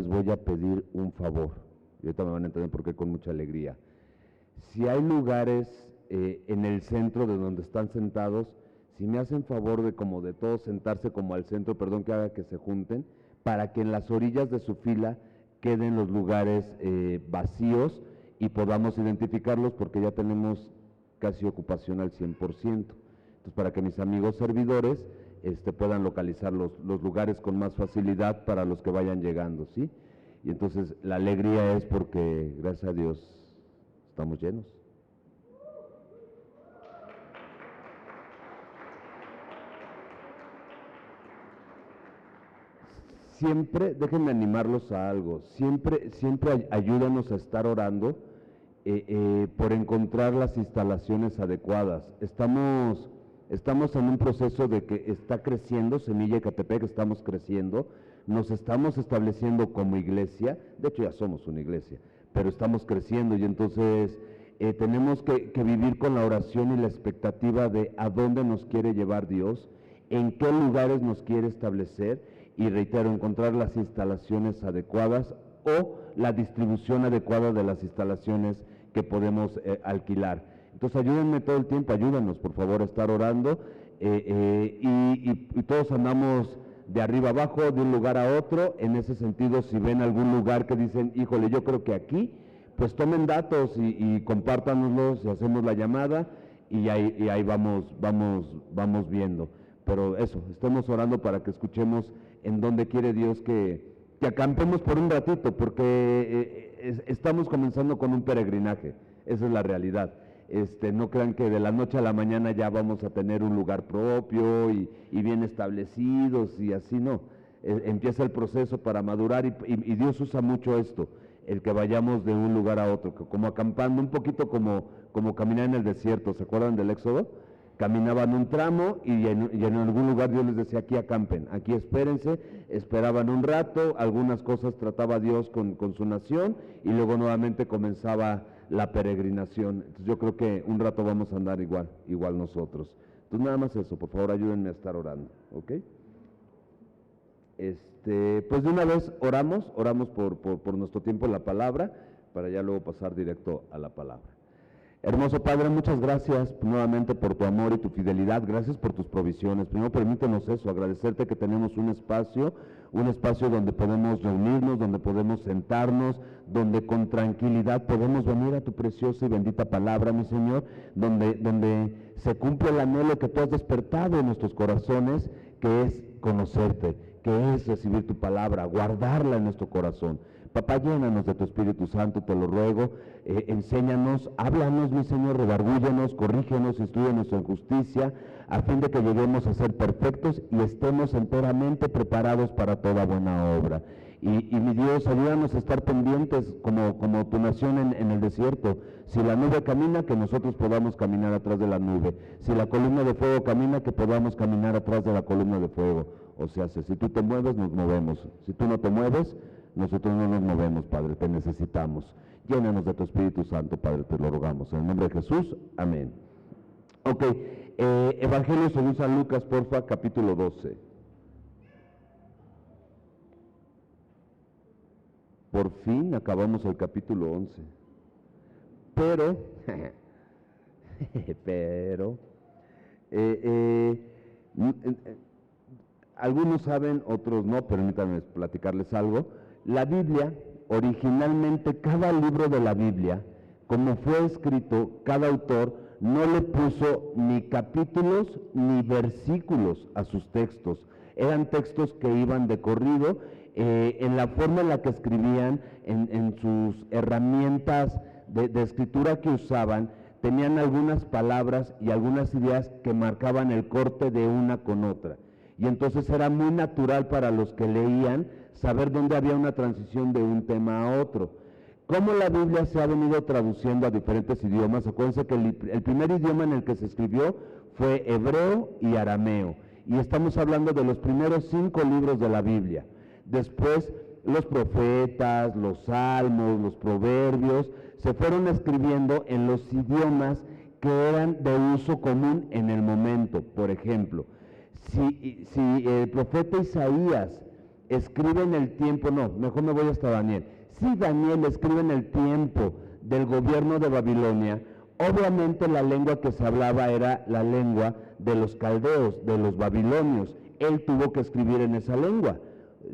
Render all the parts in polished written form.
les voy a pedir un favor. Y ahorita me van a entender por qué con mucha alegría. Si hay lugares en el centro de donde están sentados, si me hacen favor de como de todos sentarse como al centro, perdón que haga que se junten, para que en las orillas de su fila queden los lugares vacíos y podamos identificarlos porque ya tenemos casi ocupación al 100%. Entonces, para que mis amigos servidores puedan localizar los lugares con más facilidad para los que vayan llegando, ¿sí? Y entonces la alegría es porque, gracias a Dios, estamos llenos. Siempre, déjenme animarlos a algo, siempre ayúdanos a estar orando por encontrar las instalaciones adecuadas. Estamos en un proceso de que está creciendo, Semilla Ecatepec, estamos creciendo, nos estamos estableciendo como iglesia, de hecho ya somos una iglesia, pero estamos creciendo y entonces tenemos que vivir con la oración y la expectativa de a dónde nos quiere llevar Dios, en qué lugares nos quiere establecer y reitero, encontrar las instalaciones adecuadas o la distribución adecuada de las instalaciones que podemos alquilar. Entonces ayúdenme todo el tiempo, ayúdanos por favor a estar orando y todos andamos de arriba abajo, de un lugar a otro. En ese sentido, si ven algún lugar que dicen, híjole, yo creo que aquí, pues tomen datos y compártanoslos y hacemos la llamada y ahí vamos viendo. Pero eso, estemos orando para que escuchemos en dónde quiere Dios que acampemos por un ratito, porque estamos comenzando con un peregrinaje, esa es la realidad. No crean que de la noche a la mañana ya vamos a tener un lugar propio y bien establecidos y así, no. Empieza el proceso para madurar y Dios usa mucho esto, el que vayamos de un lugar a otro, como acampando, un poquito como caminar en el desierto, ¿se acuerdan del Éxodo? Caminaban un tramo y en algún lugar Dios les decía, aquí acampen, aquí espérense, esperaban un rato, algunas cosas trataba Dios con su nación y luego nuevamente comenzaba la peregrinación. Entonces yo creo que un rato vamos a andar igual nosotros. Entonces nada más eso, por favor ayúdenme a estar orando, ¿ok? Pues de una vez oramos por nuestro tiempo en la palabra, para ya luego pasar directo a la palabra. Hermoso Padre, muchas gracias nuevamente por tu amor y tu fidelidad, gracias por tus provisiones. Primero permítenos eso, agradecerte que tenemos un espacio donde podemos reunirnos, donde podemos sentarnos, donde con tranquilidad podemos venir a tu preciosa y bendita palabra, mi Señor, donde se cumple el anhelo que tú has despertado en nuestros corazones, que es conocerte, que es recibir tu palabra, guardarla en nuestro corazón. Papá, llénanos de tu Espíritu Santo, te lo ruego, enséñanos, háblanos, mi Señor, redarbúyenos, corrígenos, instrúyenos en justicia, a fin de que lleguemos a ser perfectos y estemos enteramente preparados para toda buena obra. Y mi Dios, ayúdanos a estar pendientes como tu nación en el desierto. Si la nube camina, que nosotros podamos caminar atrás de la nube. Si la columna de fuego camina, que podamos caminar atrás de la columna de fuego. O sea, si tú te mueves, nos movemos. Si tú no te mueves, nosotros no nos movemos, Padre, te necesitamos. Llénanos de tu Espíritu Santo, Padre, te lo rogamos. En el nombre de Jesús, amén. Ok, Evangelio según San Lucas, porfa, capítulo 12. Por fin acabamos el capítulo 11. Pero, algunos saben, otros no, permítanme platicarles algo. La Biblia, originalmente cada libro de la Biblia, como fue escrito, cada autor no le puso ni capítulos ni versículos a sus textos. Eran textos que iban de corrido, en la forma en la que escribían, en sus herramientas de escritura que usaban, tenían algunas palabras y algunas ideas que marcaban el corte de una con otra. Y entonces era muy natural para los que leían saber dónde había una transición de un tema a otro. Cómo la Biblia se ha venido traduciendo a diferentes idiomas. Acuérdense que el primer idioma en el que se escribió fue hebreo y arameo. Y estamos hablando de los primeros 5 libros de la Biblia. Después los profetas, los salmos, los proverbios, se fueron escribiendo en los idiomas que eran de uso común en el momento. Por ejemplo, si el profeta Isaías escribe en el tiempo, no, mejor me voy hasta Daniel. Si Daniel escribe en el tiempo del gobierno de Babilonia, obviamente la lengua que se hablaba era la lengua de los caldeos, de los babilonios. Él tuvo que escribir en esa lengua.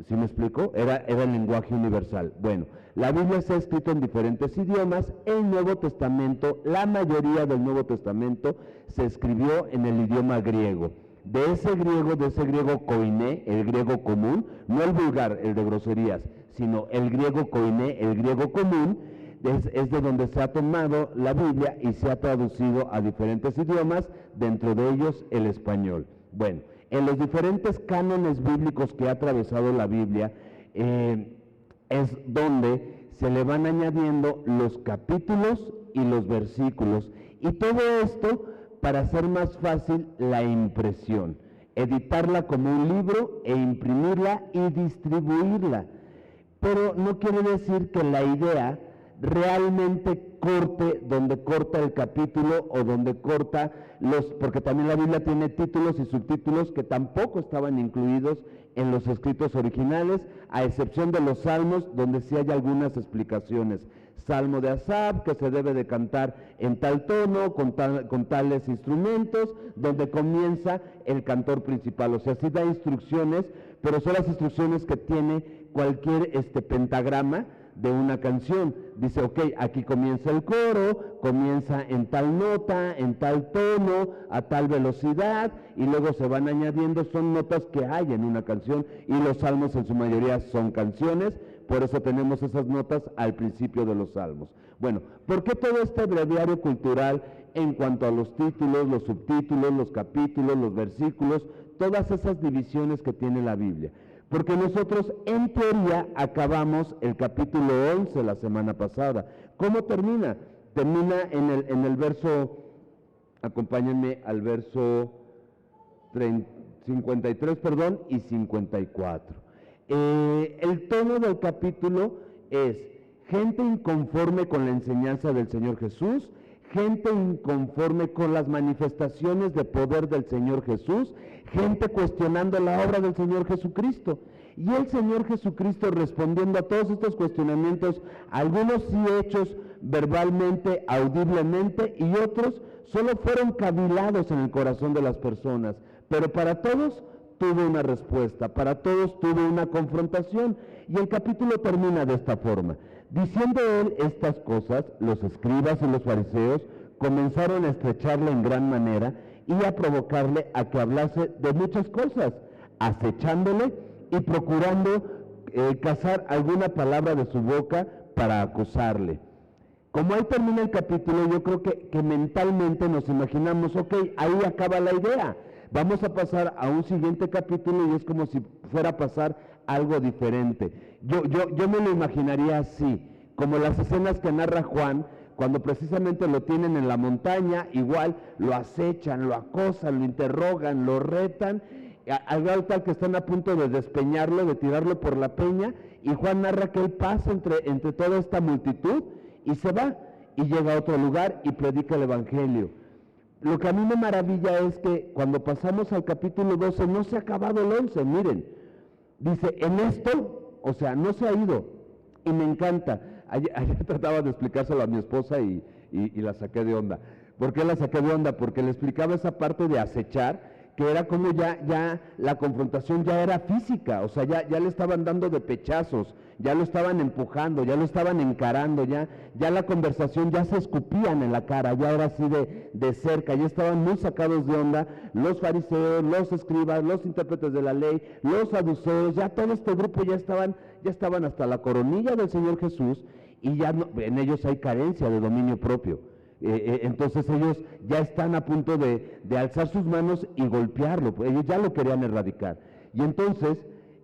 ¿Sí me explico? Era el lenguaje universal. Bueno, la Biblia se ha escrito en diferentes idiomas. El Nuevo Testamento, la mayoría del Nuevo Testamento se escribió en el idioma griego. De ese griego koiné, el griego común, no el vulgar, el de groserías, sino el griego koiné, el griego común, es de donde se ha tomado la Biblia y se ha traducido a diferentes idiomas, dentro de ellos el español. Bueno, en los diferentes cánones bíblicos que ha atravesado la Biblia, es donde se le van añadiendo los capítulos y los versículos. Y todo esto para hacer más fácil la impresión, editarla como un libro e imprimirla y distribuirla. Pero no quiere decir que la idea realmente corte donde corta el capítulo o donde corta porque también la Biblia tiene títulos y subtítulos que tampoco estaban incluidos en los escritos originales, a excepción de los salmos, donde sí hay algunas explicaciones. Salmo de Asaf, que se debe de cantar en tal tono, con tales instrumentos, donde comienza el cantor principal. O sea, sí da instrucciones, pero son las instrucciones que tiene cualquier pentagrama de una canción. Dice, ok, aquí comienza el coro, comienza en tal nota, en tal tono, a tal velocidad, y luego se van añadiendo, son notas que hay en una canción, y los salmos en su mayoría son canciones, por eso tenemos esas notas al principio de los salmos. Bueno, ¿por qué todo este breviario cultural en cuanto a los títulos, los subtítulos, los capítulos, los versículos, todas esas divisiones que tiene la Biblia? Porque nosotros en teoría acabamos el capítulo 11 la semana pasada. ¿Cómo termina? Termina en el verso, acompáñenme al verso 53, y 54. El tono del capítulo es gente inconforme con la enseñanza del Señor Jesús, gente inconforme con las manifestaciones de poder del Señor Jesús, gente cuestionando la obra del Señor Jesucristo. Y el Señor Jesucristo respondiendo a todos estos cuestionamientos, algunos sí hechos verbalmente, audiblemente, y otros solo fueron cavilados en el corazón de las personas. Pero para todos tuvo una respuesta, para todos tuvo una confrontación. Y el capítulo termina de esta forma. Diciendo él estas cosas, los escribas y los fariseos comenzaron a estrecharle en gran manera y a provocarle a que hablase de muchas cosas, acechándole y procurando cazar alguna palabra de su boca para acusarle. Como ahí termina el capítulo, yo creo que mentalmente nos imaginamos, ok, ahí acaba la idea, vamos a pasar a un siguiente capítulo y es como si fuera a pasar algo diferente. Yo me lo imaginaría así, como las escenas que narra Juan, cuando precisamente lo tienen en la montaña, igual lo acechan, lo acosan, lo interrogan, lo retan, al grado tal que están a punto de despeñarlo, de tirarlo por la peña, y Juan narra que él pasa entre toda esta multitud y se va, y llega a otro lugar y predica el Evangelio. Lo que a mí me maravilla es que cuando pasamos al capítulo 12, no se ha acabado el 11, miren, dice, en esto, o sea, no se ha ido, y me encanta. Ayer trataba de explicárselo a mi esposa y la saqué de onda. ¿Por qué la saqué de onda? Porque le explicaba esa parte de acechar, que era como ya la confrontación ya era física, o sea, ya le estaban dando de pechazos, ya lo estaban empujando, ya lo estaban encarando, ya la conversación ya se escupían en la cara, ya era así de cerca, ya estaban muy sacados de onda los fariseos, los escribas, los intérpretes de la ley, los saduceos, ya todo este grupo ya estaban hasta la coronilla del Señor Jesús, y ya no, en ellos hay carencia de dominio propio. Entonces ellos ya están a punto de alzar sus manos y golpearlo, pues ellos ya lo querían erradicar. Y entonces,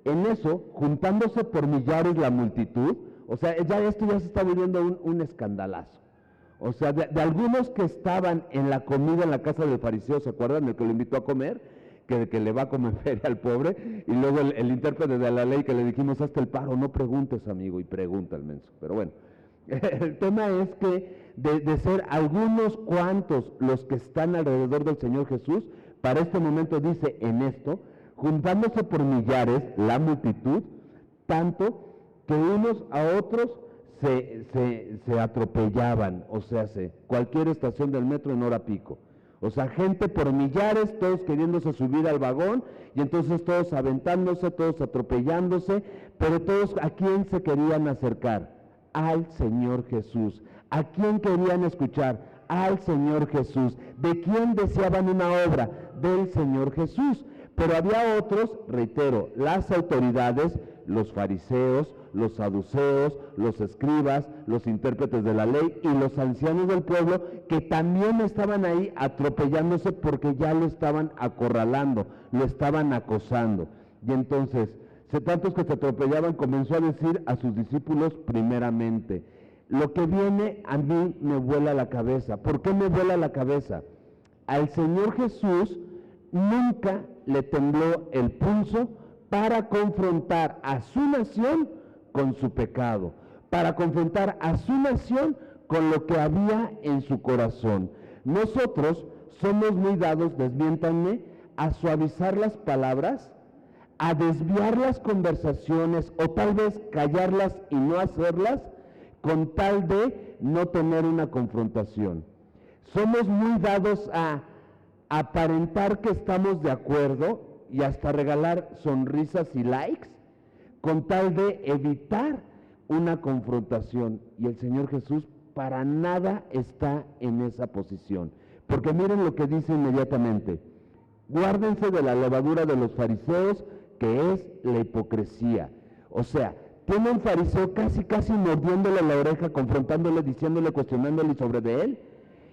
en eso, juntándose por millares la multitud, o sea, esto ya se está volviendo un escandalazo. O sea, de algunos que estaban en la comida en la casa del fariseo, ¿se acuerdan? El que lo invitó a comer, que le va a comer feria al pobre, y luego el intérprete de la ley que le dijimos, hazte el paro, no preguntes, amigo, y pregunta al menso. Pero bueno, el tema es que de ser algunos cuantos los que están alrededor del Señor Jesús, para este momento dice en esto, juntándose por millares la multitud, tanto que unos a otros se atropellaban, o sea, cualquier estación del metro en hora pico. O sea, gente por millares, todos queriéndose subir al vagón, y entonces todos aventándose, todos atropellándose, pero todos, ¿a quién se querían acercar? Al Señor Jesús. ¿A quién querían escuchar? Al Señor Jesús. ¿De quién deseaban una obra? Del Señor Jesús. Pero había otros, reitero, las autoridades, los fariseos, los saduceos, los escribas, los intérpretes de la ley y los ancianos del pueblo, que también estaban ahí atropellándose porque ya lo estaban acorralando, lo estaban acosando. Y entonces, tantos que se atropellaban, comenzó a decir a sus discípulos primeramente: lo que viene a mí me vuela la cabeza. ¿Por qué me vuela la cabeza? Al Señor Jesús nunca le tembló el pulso para confrontar a su nación con su pecado, para confrontar a su nación con lo que había en su corazón. Nosotros somos muy dados, desmiéntanme, a suavizar las palabras, a desviar las conversaciones o tal vez callarlas y no hacerlas con tal de no tener una confrontación. Somos muy dados a aparentar que estamos de acuerdo y hasta regalar sonrisas y likes con tal de evitar una confrontación. Y el Señor Jesús para nada está en esa posición. Porque miren lo que dice inmediatamente: guárdense de la levadura de los fariseos, que es la hipocresía. O sea, tiene un fariseo casi mordiéndole la oreja, confrontándole, diciéndole, cuestionándole sobre de él,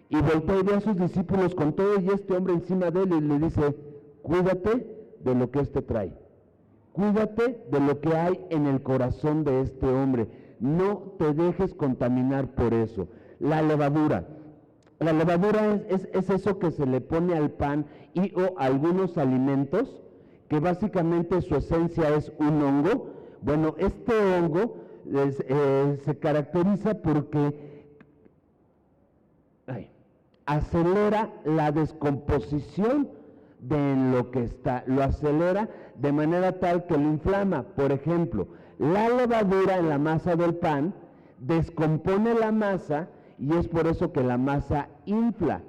y voltea y ve a sus discípulos con todo y este hombre encima de él y le dice: cuídate de lo que este trae, cuídate de lo que hay en el corazón de este hombre, no te dejes contaminar por eso. La levadura es eso que se le pone al pan y o algunos alimentos, que básicamente su esencia es un hongo. Bueno, este hongo se caracteriza porque acelera la descomposición de lo que está, lo acelera de manera tal que lo inflama. Por ejemplo, la levadura en la masa del pan descompone la masa y es por eso que la masa infla.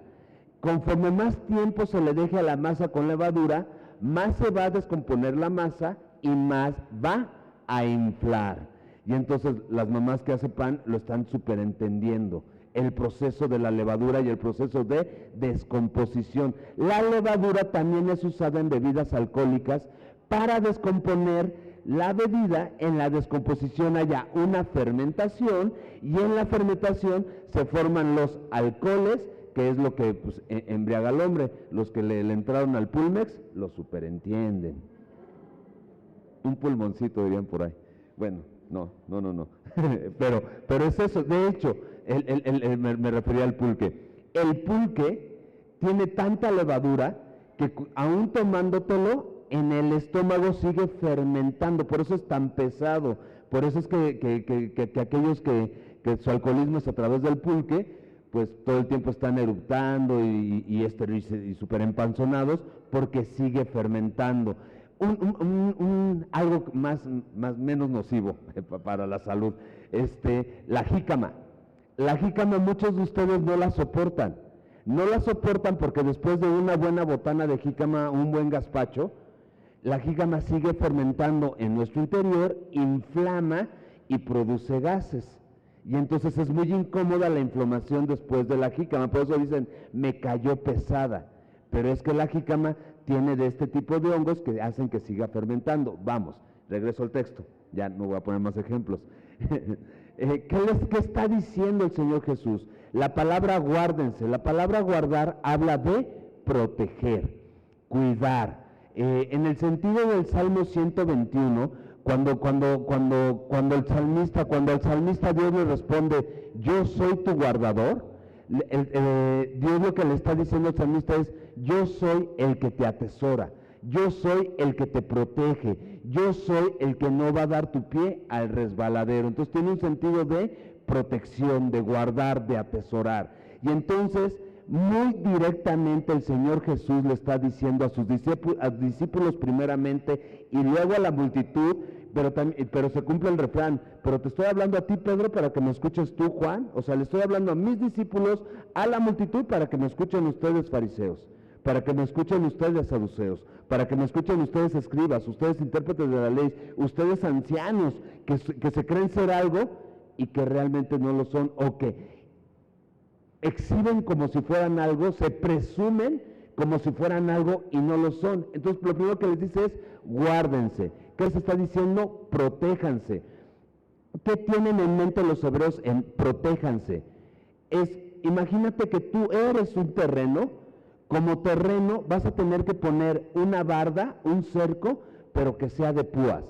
Conforme más tiempo se le deje a la masa con levadura, más se va a descomponer la masa y más va a inflar. Y entonces las mamás que hacen pan lo están superentendiendo, el proceso de la levadura y el proceso de descomposición. La levadura también es usada en bebidas alcohólicas para descomponer la bebida. En la descomposición haya una fermentación y en la fermentación se forman los alcoholes, que es lo que pues, embriaga al hombre. Los que le entraron al Pulmex lo superentienden. Un pulmoncito dirían por ahí. Bueno, no. pero es eso. De hecho, me refería al pulque. El pulque tiene tanta levadura que aún tomándotelo en el estómago sigue fermentando, por eso es tan pesado. Por eso es que aquellos que su alcoholismo es a través del pulque, pues todo el tiempo están eructando y súper empanzonados porque sigue fermentando. Algo menos nocivo para la salud, la jícama. La jícama muchos de ustedes no la soportan. No la soportan porque después de una buena botana de jícama, un buen gazpacho, la jícama sigue fermentando en nuestro interior, inflama y produce gases. Y entonces es muy incómoda la inflamación después de la jícama. Por eso dicen, me cayó pesada. Pero es que la jícama tiene de este tipo de hongos que hacen que siga fermentando. Vamos, regreso al texto. Ya no voy a poner más ejemplos. ¿Qué está diciendo el Señor Jesús? La palabra guárdense, la palabra guardar habla de proteger, cuidar. En el sentido del Salmo 121, cuando el salmista Dios le responde, yo soy tu guardador, Dios lo que le está diciendo al salmista es, yo soy el que te atesora, yo soy el que te protege, yo soy el que no va a dar tu pie al resbaladero. Entonces tiene un sentido de protección, de guardar, de atesorar. Y entonces muy directamente el Señor Jesús le está diciendo a sus discípulos primeramente y luego a la multitud, pero se cumple el refrán, pero te estoy hablando a ti, Pedro, para que me escuches tú, Juan. O sea, le estoy hablando a mis discípulos, a la multitud, para que me escuchen ustedes, fariseos, para que me escuchen ustedes, saduceos, para que me escuchen ustedes, escribas, ustedes, intérpretes de la ley, ustedes, ancianos, que se creen ser algo y que realmente no lo son, o que exhiben como si fueran algo, se presumen como si fueran algo y no lo son. Entonces, lo primero que les dice es, guárdense. ¿Qué les está diciendo? Protéjanse. ¿Qué tienen en mente los hebreos en protéjanse? Imagínate que tú eres un terreno, como terreno vas a tener que poner una barda, un cerco, pero que sea de púas,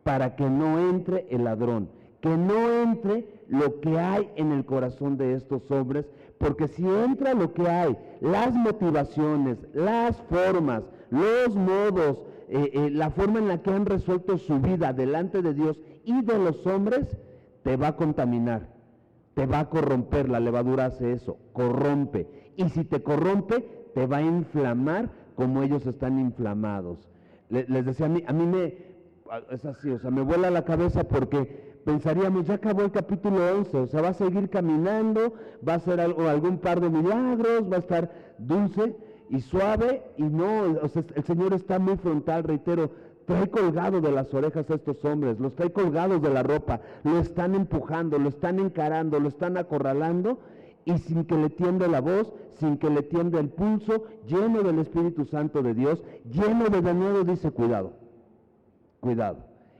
para que no entre el ladrón, que no entre lo que hay en el corazón de estos hombres, porque si entra lo que hay, las motivaciones, las formas, los modos, la forma en la que han resuelto su vida delante de Dios y de los hombres, te va a contaminar, te va a corromper. La levadura hace eso, corrompe. Y si te corrompe, te va a inflamar como ellos están inflamados. Les decía, a mí es así, o sea, me vuela la cabeza porque pensaríamos, ya acabó el capítulo 11, o sea, va a seguir caminando, va a hacer algún par de milagros, va a estar dulce y suave, y no, o sea, el Señor está muy frontal, reitero, trae colgado de las orejas a estos hombres, los trae colgados de la ropa, lo están empujando, lo están encarando, lo están acorralando, y sin que le tiemble la voz, sin que le tiemble el pulso, lleno del Espíritu Santo de Dios, lleno de denuedo, dice, cuidado, cuidado.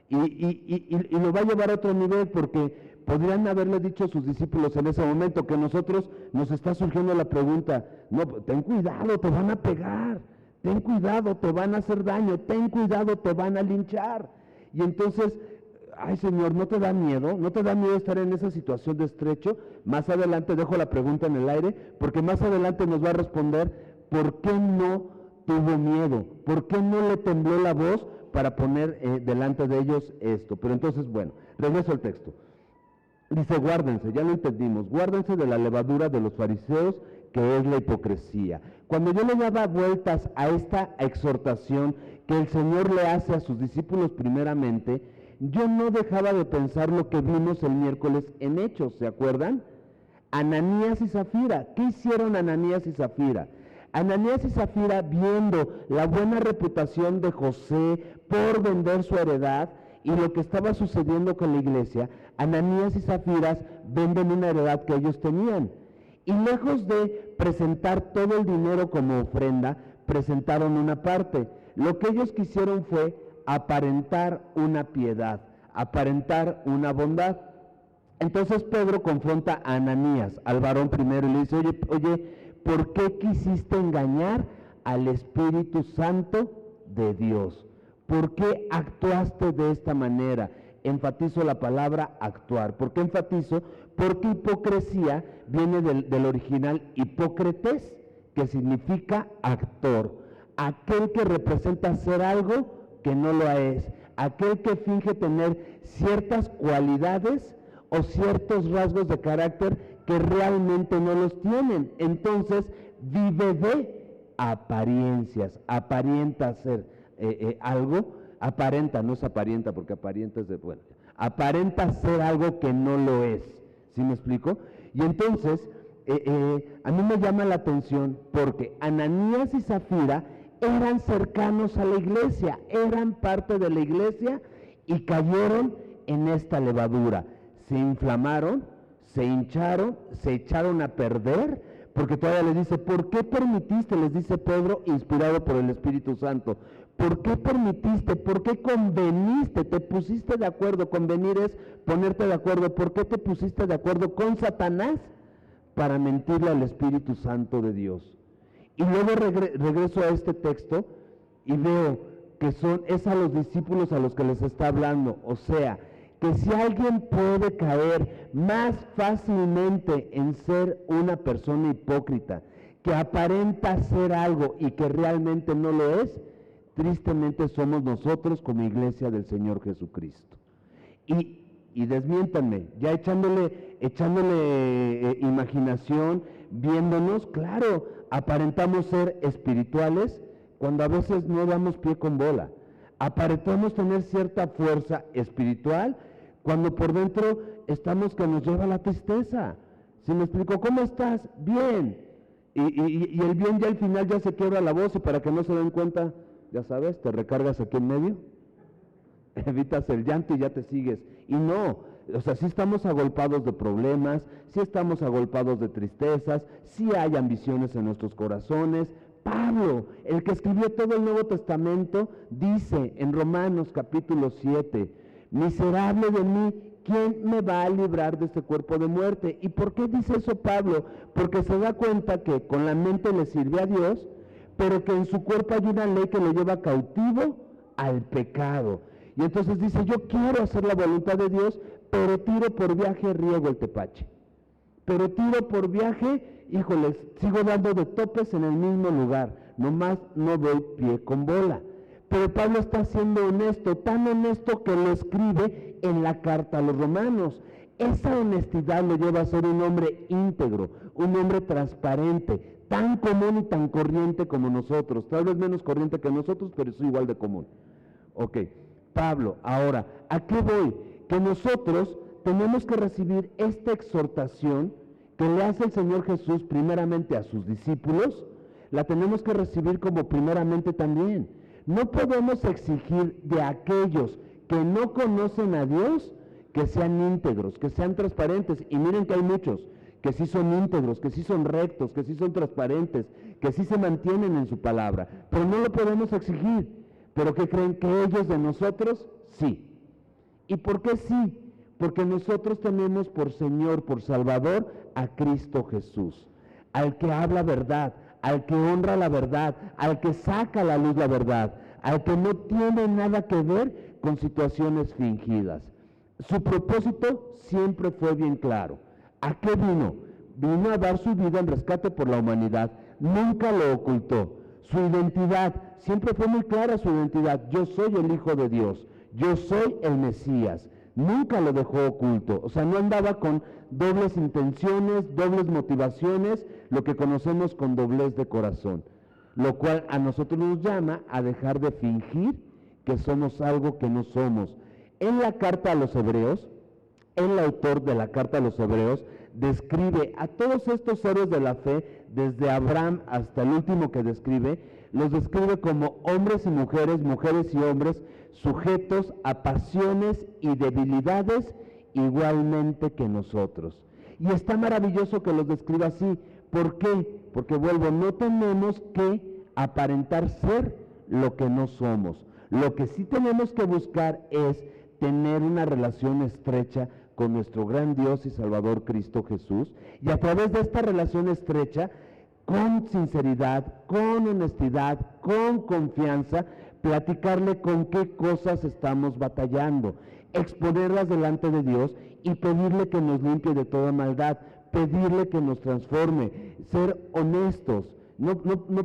Y lo va a llevar a otro nivel, porque podrían haberle dicho a sus discípulos en ese momento que nosotros nos está surgiendo la pregunta, no, ten cuidado, te van a pegar, ten cuidado, te van a hacer daño, ten cuidado, te van a linchar. Y entonces, ay Señor, ¿no te da miedo? ¿No te da miedo estar en esa situación de estrecho? Más adelante dejo la pregunta en el aire, porque más adelante nos va a responder por qué no tuvo miedo, por qué no le tembló la voz para poner delante de ellos esto. Pero entonces, bueno, regreso al texto. Dice, guárdense, ya lo entendimos, guárdense de la levadura de los fariseos, que es la hipocresía. Cuando yo le daba vueltas a esta exhortación que el Señor le hace a sus discípulos primeramente, yo no dejaba de pensar lo que vimos el miércoles en Hechos, ¿se acuerdan? Ananías y Zafira. ¿Qué hicieron Ananías y Zafira? Ananías y Zafira, viendo la buena reputación de José por vender su heredad y lo que estaba sucediendo con la iglesia, Ananías y Zafira venden una heredad que ellos tenían. Y lejos de presentar todo el dinero como ofrenda, presentaron una parte. Lo que ellos quisieron fue aparentar una piedad, aparentar una bondad. Entonces Pedro confronta a Ananías, al varón primero, y le dice, oye, ¿por qué quisiste engañar al Espíritu Santo de Dios? ¿Por qué actuaste de esta manera? Enfatizo la palabra actuar. ¿Por qué enfatizo? Porque hipocresía viene del original hipócrates, que significa actor. Aquel que representa ser algo que no lo es. Aquel que finge tener ciertas cualidades o ciertos rasgos de carácter que realmente no los tienen. Entonces vive de apariencias, aparenta ser algo, aparenta, no es aparenta, porque aparenta es de, bueno, aparenta ser algo que no lo es. ¿Sí me explico? Y entonces, a mí me llama la atención porque Ananías y Zafira eran cercanos a la iglesia, eran parte de la iglesia y cayeron en esta levadura. Se inflamaron, se hincharon, se echaron a perder, porque todavía les dice, ¿por qué permitiste? Les dice Pedro, inspirado por el Espíritu Santo. ¿Por qué permitiste? ¿Por qué conveniste? ¿Te pusiste de acuerdo? Convenir es ponerte de acuerdo. ¿Por qué te pusiste de acuerdo con Satanás para mentirle al Espíritu Santo de Dios? Y luego regreso a este texto y veo que es a los discípulos a los que les está hablando. O sea, que si alguien puede caer más fácilmente en ser una persona hipócrita, que aparenta ser algo y que realmente no lo es, tristemente somos nosotros como iglesia del Señor Jesucristo. Y desmiéntanme, ya echándole imaginación, viéndonos, claro, aparentamos ser espirituales cuando a veces no damos pie con bola. Aparentamos tener cierta fuerza espiritual cuando por dentro estamos que nos lleva la tristeza. ¿Sí me explico? ¿Cómo estás? Bien. Y el bien ya al final ya se quiebra la voz y para que no se den cuenta, ya sabes, te recargas aquí en medio, evitas el llanto y ya te sigues. Y no, o sea, sí estamos agolpados de problemas, sí estamos agolpados de tristezas, sí hay ambiciones en nuestros corazones. Pablo, el que escribió todo el Nuevo Testamento, dice en Romanos capítulo 7, miserable de mí, ¿quién me va a librar de este cuerpo de muerte? ¿Y por qué dice eso Pablo? Porque se da cuenta que con la mente le sirve a Dios, pero que en su cuerpo hay una ley que lo lleva cautivo al pecado. Y entonces dice, yo quiero hacer la voluntad de Dios, pero tiro por viaje riego el tepache. Pero tiro por viaje, híjoles, sigo dando de topes en el mismo lugar, nomás no doy pie con bola. Pero Pablo está siendo honesto, tan honesto que lo escribe en la carta a los romanos. Esa honestidad lo lleva a ser un hombre íntegro, un hombre transparente, tan común y tan corriente como nosotros, tal vez menos corriente que nosotros, pero es igual de común. Ok, Pablo, ahora, ¿a qué voy? Que nosotros tenemos que recibir esta exhortación que le hace el Señor Jesús primeramente a sus discípulos, la tenemos que recibir como primeramente también. No podemos exigir de aquellos que no conocen a Dios que sean íntegros, que sean transparentes. Y miren que hay muchos que sí son íntegros, que sí son rectos, que sí son transparentes, que sí se mantienen en su palabra. Pero no lo podemos exigir. ¿Pero qué creen? ¿Que ellos de nosotros? Sí. ¿Y por qué sí? Porque nosotros tenemos por Señor, por Salvador, a Cristo Jesús, al que habla verdad, al que honra la verdad, al que saca a la luz la verdad, al que no tiene nada que ver con situaciones fingidas. Su propósito siempre fue bien claro. ¿A qué vino? Vino a dar su vida en rescate por la humanidad. Nunca lo ocultó. Su identidad, siempre fue muy clara su identidad. Yo soy el Hijo de Dios. Yo soy el Mesías. Nunca lo dejó oculto. O sea, no andaba con dobles intenciones, dobles motivaciones, lo que conocemos con doblez de corazón. Lo cual a nosotros nos llama a dejar de fingir que somos algo que no somos. En la carta a los Hebreos, el autor de la carta a los Hebreos describe a todos estos héroes de la fe, desde Abraham hasta el último que describe, los describe como hombres y mujeres, mujeres y hombres, sujetos a pasiones y debilidades igualmente que nosotros. Y está maravilloso que los describa así. ¿Por qué? Porque vuelvo, no tenemos que aparentar ser lo que no somos. Lo que sí tenemos que buscar es tener una relación estrecha con nuestro gran Dios y Salvador Cristo Jesús, y a través de esta relación estrecha, con sinceridad, con honestidad, con confianza, platicarle con qué cosas estamos batallando, exponerlas delante de Dios y pedirle que nos limpie de toda maldad, pedirle que nos transforme, ser honestos. No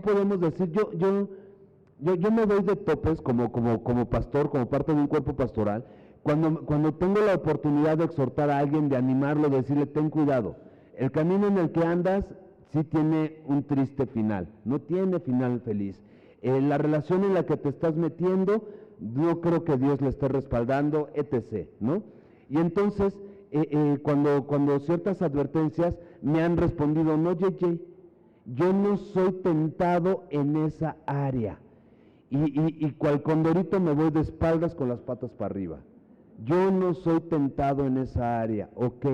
podemos decir, yo me doy de topes como pastor, como parte de un cuerpo pastoral, cuando tengo la oportunidad de exhortar a alguien, de animarlo, de decirle, ten cuidado, el camino en el que andas sí tiene un triste final, no tiene final feliz. La relación en la que te estás metiendo, no creo que Dios le esté respaldando, etc., ¿no? Y entonces, cuando ciertas advertencias me han respondido, no, yo no soy tentado en esa área. Y cual condorito me voy de espaldas con las patas para arriba. Yo no soy tentado en esa área, ok.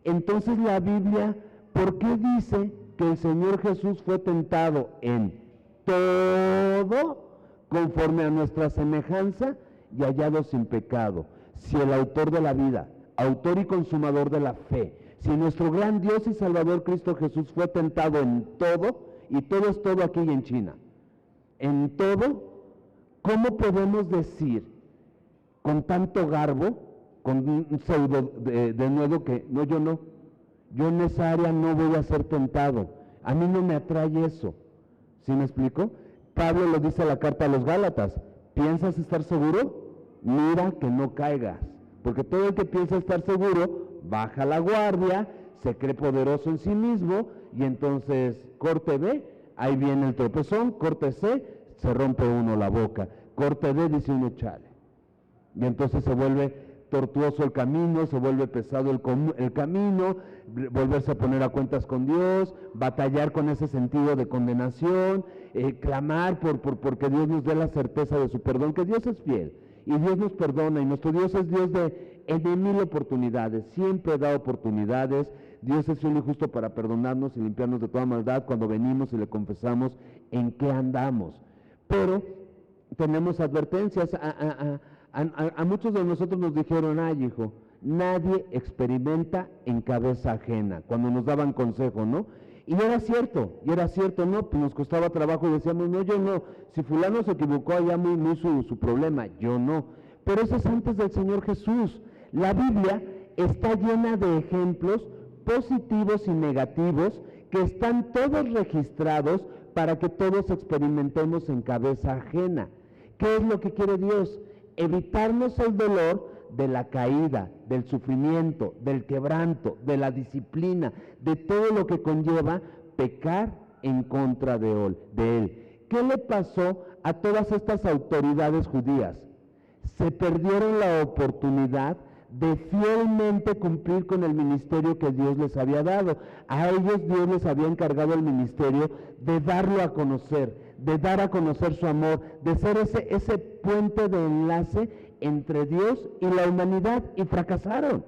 Entonces la Biblia, ¿por qué dice que el Señor Jesús fue tentado en todo conforme a nuestra semejanza y hallado sin pecado? Si el autor de la vida, autor y consumador de la fe, si nuestro gran Dios y Salvador Cristo Jesús fue tentado en todo, y todo es todo aquí y en China, en todo, ¿cómo podemos decir con tanto garbo, con un pseudo de nuevo que no, yo en esa área no voy a ser tentado, a mí no me atrae eso? ¿Sí me explico? Pablo lo dice en la carta a los Gálatas, ¿piensas estar seguro? Mira que no caigas, porque todo el que piensa estar seguro, baja la guardia, se cree poderoso en sí mismo, y entonces, corte B, ahí viene el tropezón, corte C, se rompe uno la boca. corte de, dice uno, chale. Y entonces se vuelve tortuoso el camino, se vuelve pesado el camino, volverse a poner a cuentas con Dios, batallar con ese sentido de condenación, clamar porque Dios nos dé la certeza de su perdón, que Dios es fiel y Dios nos perdona y nuestro Dios es Dios de mil oportunidades, siempre da oportunidades. Dios es fiel y justo para perdonarnos y limpiarnos de toda maldad cuando venimos y le confesamos en qué andamos. Pero tenemos advertencias. A muchos de nosotros nos dijeron, ay hijo, nadie experimenta en cabeza ajena, cuando nos daban consejo, ¿no? Y era cierto, ¿no? Pues nos costaba trabajo y decíamos, no, yo no, si fulano se equivocó, allá muy su problema, yo no. Pero eso es antes del Señor Jesús. La Biblia está llena de ejemplos positivos y negativos que están todos registrados para que todos experimentemos en cabeza ajena. ¿Qué es lo que quiere Dios? Evitarnos el dolor de la caída, del sufrimiento, del quebranto, de la disciplina, de todo lo que conlleva pecar en contra de Él. ¿Qué le pasó a todas estas autoridades judías? Se perdieron la oportunidad de fielmente cumplir con el ministerio que Dios les había dado. A ellos Dios les había encargado el ministerio de darlo a conocer, de dar a conocer su amor, de ser ese puente de enlace entre Dios y la humanidad, y fracasaron,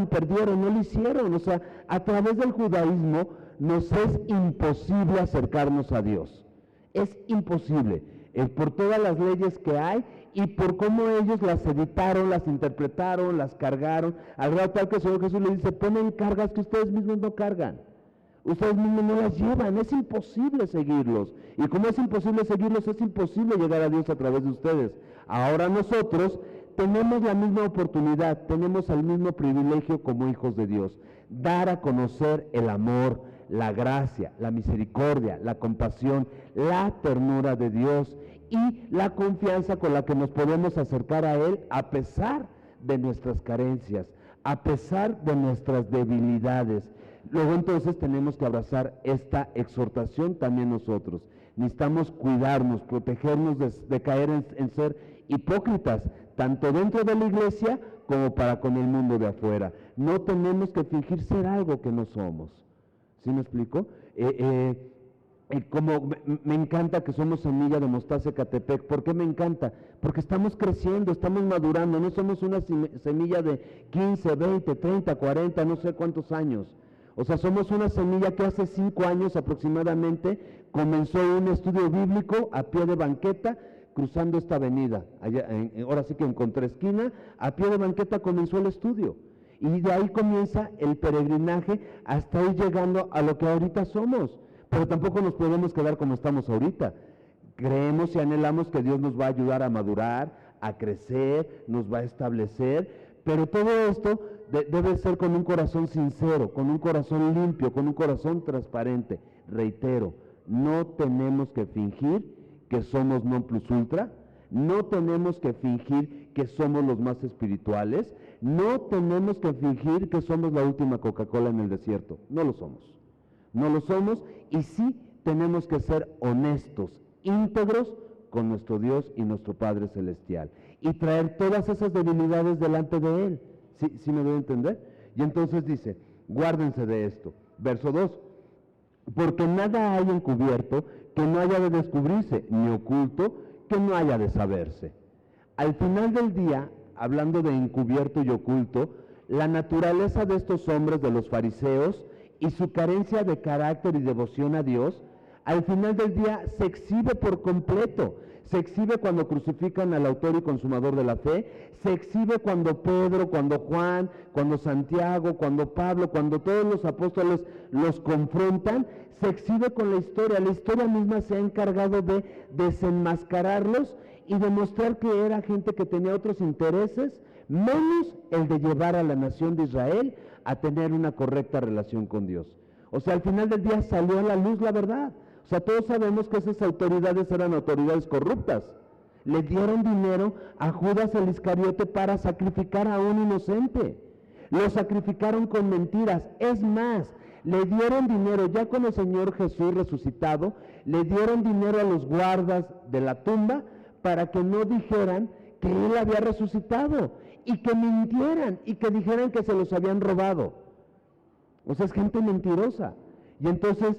perdieron, no lo hicieron. O sea, a través del judaísmo nos es imposible acercarnos a Dios, es imposible, por todas las leyes que hay y por cómo ellos las editaron, las interpretaron, las cargaron, al grado tal que el Señor Jesús le dice, ponen cargas que ustedes mismos no cargan. Ustedes mismos no las llevan, es imposible seguirlos. Y como es imposible seguirlos, es imposible llegar a Dios a través de ustedes. Ahora nosotros tenemos la misma oportunidad, tenemos el mismo privilegio como hijos de Dios. Dar a conocer el amor, la gracia, la misericordia, la compasión, la ternura de Dios y la confianza con la que nos podemos acercar a Él a pesar de nuestras carencias, a pesar de nuestras debilidades. Luego entonces tenemos que abrazar esta exhortación también nosotros. Necesitamos cuidarnos, protegernos de caer en ser hipócritas, tanto dentro de la iglesia como para con el mundo de afuera. No tenemos que fingir ser algo que no somos. ¿Sí me explico? Como me encanta que somos semilla de mostaza Ecatepec. ¿Por qué me encanta? Porque estamos creciendo, estamos madurando, no somos una semilla de 15, 20, 30, 40, no sé cuántos años. O sea, somos una semilla que hace 5 años aproximadamente comenzó un estudio bíblico a pie de banqueta, cruzando esta avenida. Allá, ahora sí que en contraesquina, a pie de banqueta comenzó el estudio. Y de ahí comienza el peregrinaje hasta ir llegando a lo que ahorita somos. Pero tampoco nos podemos quedar como estamos ahorita. Creemos y anhelamos que Dios nos va a ayudar a madurar, a crecer, nos va a establecer, pero todo esto debe ser con un corazón sincero, con un corazón limpio, con un corazón transparente. Reitero, no tenemos que fingir que somos non plus ultra, no tenemos que fingir que somos los más espirituales, no tenemos que fingir que somos la última Coca-Cola en el desierto. No lo somos. No lo somos, y sí tenemos que ser honestos, íntegros con nuestro Dios y nuestro Padre Celestial, y traer todas esas debilidades delante de Él. ¿Sí me debe entender? Y entonces dice, guárdense de esto. Verso 2, porque nada hay encubierto que no haya de descubrirse, ni oculto que no haya de saberse. Al final del día, hablando de encubierto y oculto, la naturaleza de estos hombres, de los fariseos, y su carencia de carácter y devoción a Dios, al final del día se exhibe por completo. Se exhibe cuando crucifican al autor y consumador de la fe, se exhibe cuando Pedro, cuando Juan, cuando Santiago, cuando Pablo, cuando todos los apóstoles los confrontan, se exhibe con la historia misma se ha encargado de desenmascararlos y demostrar que era gente que tenía otros intereses, menos el de llevar a la nación de Israel a tener una correcta relación con Dios. O sea, al final del día salió a la luz la verdad. O sea, todos sabemos que esas autoridades eran autoridades corruptas. Le dieron dinero a Judas el Iscariote para sacrificar a un inocente. Lo sacrificaron con mentiras. Es más, le dieron dinero, ya con el Señor Jesús resucitado, le dieron dinero a los guardas de la tumba para que no dijeran que él había resucitado y que mintieran y que dijeran que se los habían robado. O sea, es gente mentirosa. Y entonces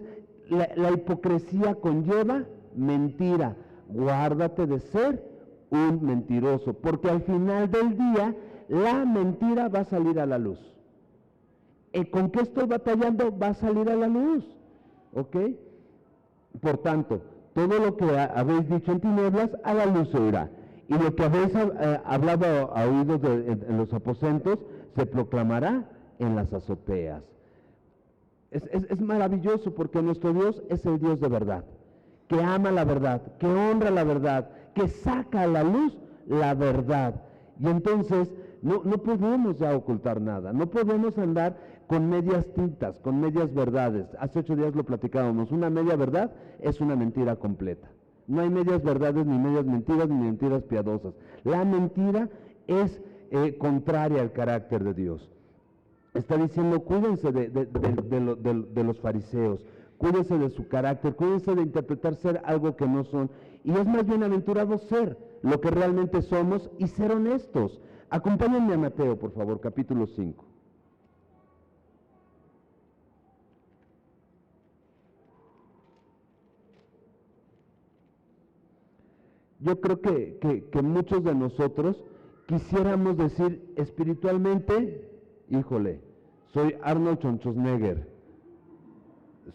la hipocresía conlleva mentira. Guárdate de ser un mentiroso, porque al final del día la mentira va a salir a la luz. ¿Con qué estoy batallando? Va a salir a la luz. ¿Ok? Por tanto, todo lo que habéis dicho en tinieblas, a la luz se oirá. Y lo que habéis hablado a oídos en los aposentos, se proclamará en las azoteas. Es maravilloso porque nuestro Dios es el Dios de verdad, que ama la verdad, que honra la verdad, que saca a la luz la verdad. Y entonces no podemos ya ocultar nada, no podemos andar con medias tintas, con medias verdades. Hace 8 días lo platicábamos, una media verdad es una mentira completa. No hay medias verdades, ni medias mentiras, ni mentiras piadosas. La mentira es contraria al carácter de Dios. Está diciendo, cuídense de los fariseos, cuídense de su carácter, cuídense de interpretar ser algo que no son. Y es más bienaventurado ser lo que realmente somos y ser honestos. Acompáñenme a Mateo, por favor, capítulo 5. Yo creo que muchos de nosotros quisiéramos decir espiritualmente, híjole, soy Arnold Schwarzenegger,